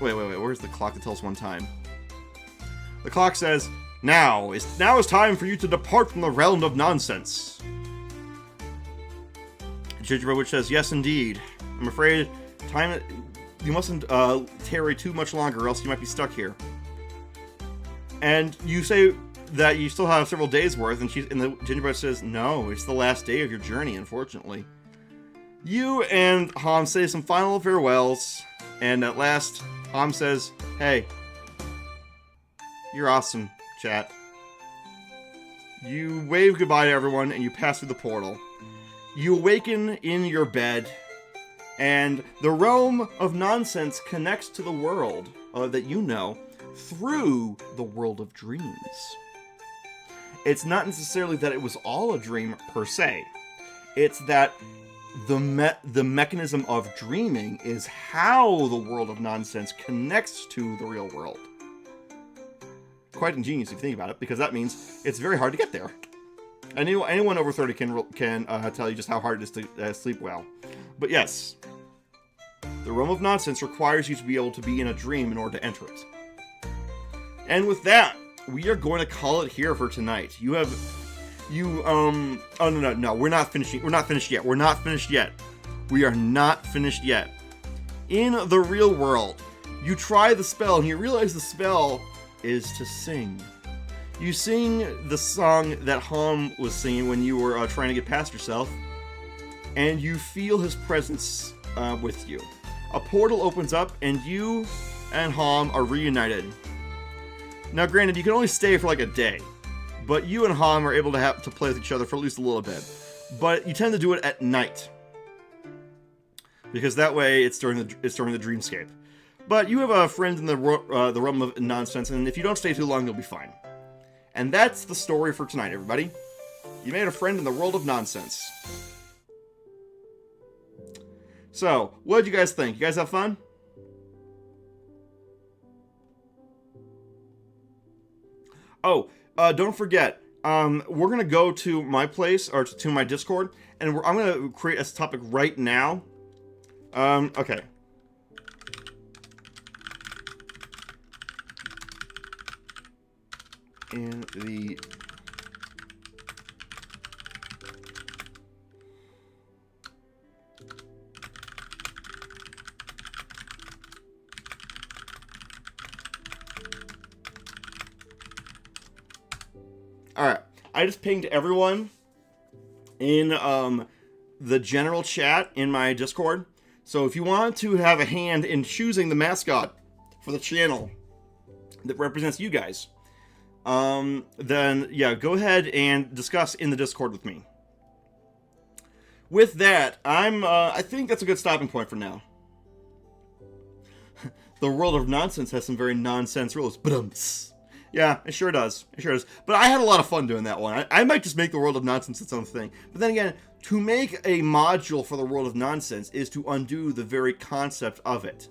Wait, where's the clock that tells 1 time? The clock says, Now is time for you to depart from the realm of nonsense." Gingerbread Witch says, yes, indeed. I'm afraid you mustn't tarry too much longer, or else you might be stuck here. And you say that you still have several days worth, and the Gingerbread says, no, it's the last day of your journey, unfortunately. You and Ham say some final farewells, and at last, Ham says, hey, you're awesome, chat. You wave goodbye to everyone, and you pass through the portal. You awaken in your bed, and the realm of nonsense connects to the world that you know through the world of dreams. It's not necessarily that it was all a dream per se. It's that the mechanism of dreaming is how the world of nonsense connects to the real world. Quite ingenious if you think about it, because that means it's very hard to get there. Anyone over 30 can tell you just how hard it is to sleep well. But yes, the realm of nonsense requires you to be able to be in a dream in order to enter it. And with that, we are going to call it here for tonight. Oh no, we're not finishing. We're not finished yet. We are not finished yet. In the real world, you try the spell and you realize the spell is to sing. You sing the song that Ham was singing when you were trying to get past yourself, and you feel his presence with you. A portal opens up, and you and Ham are reunited. Now, granted, you can only stay for like a day, but you and Ham are able to play with each other for at least a little bit. But you tend to do it at night, because that way it's during the dreamscape. But you have a friend in the realm of nonsense, and if you don't stay too long, you'll be fine. And that's the story for tonight, everybody. You made a friend in the world of nonsense. So, what did you guys think? You guys have fun? Oh, don't forget, we're going to go to my place, or to my Discord, and I'm going to create a topic right now. Okay. In the... Alright, I just pinged everyone in the general chat in my Discord. So if you want to have a hand in choosing the mascot for the channel that represents you guys, then yeah, go ahead and discuss in the Discord with me. With that, I think that's a good stopping point for now. The world of nonsense has some very nonsense rules. Yeah, it sure does. It sure does. But I had a lot of fun doing that one. I might just make the world of nonsense its own thing. But then again, to make a module for the world of nonsense is to undo the very concept of it.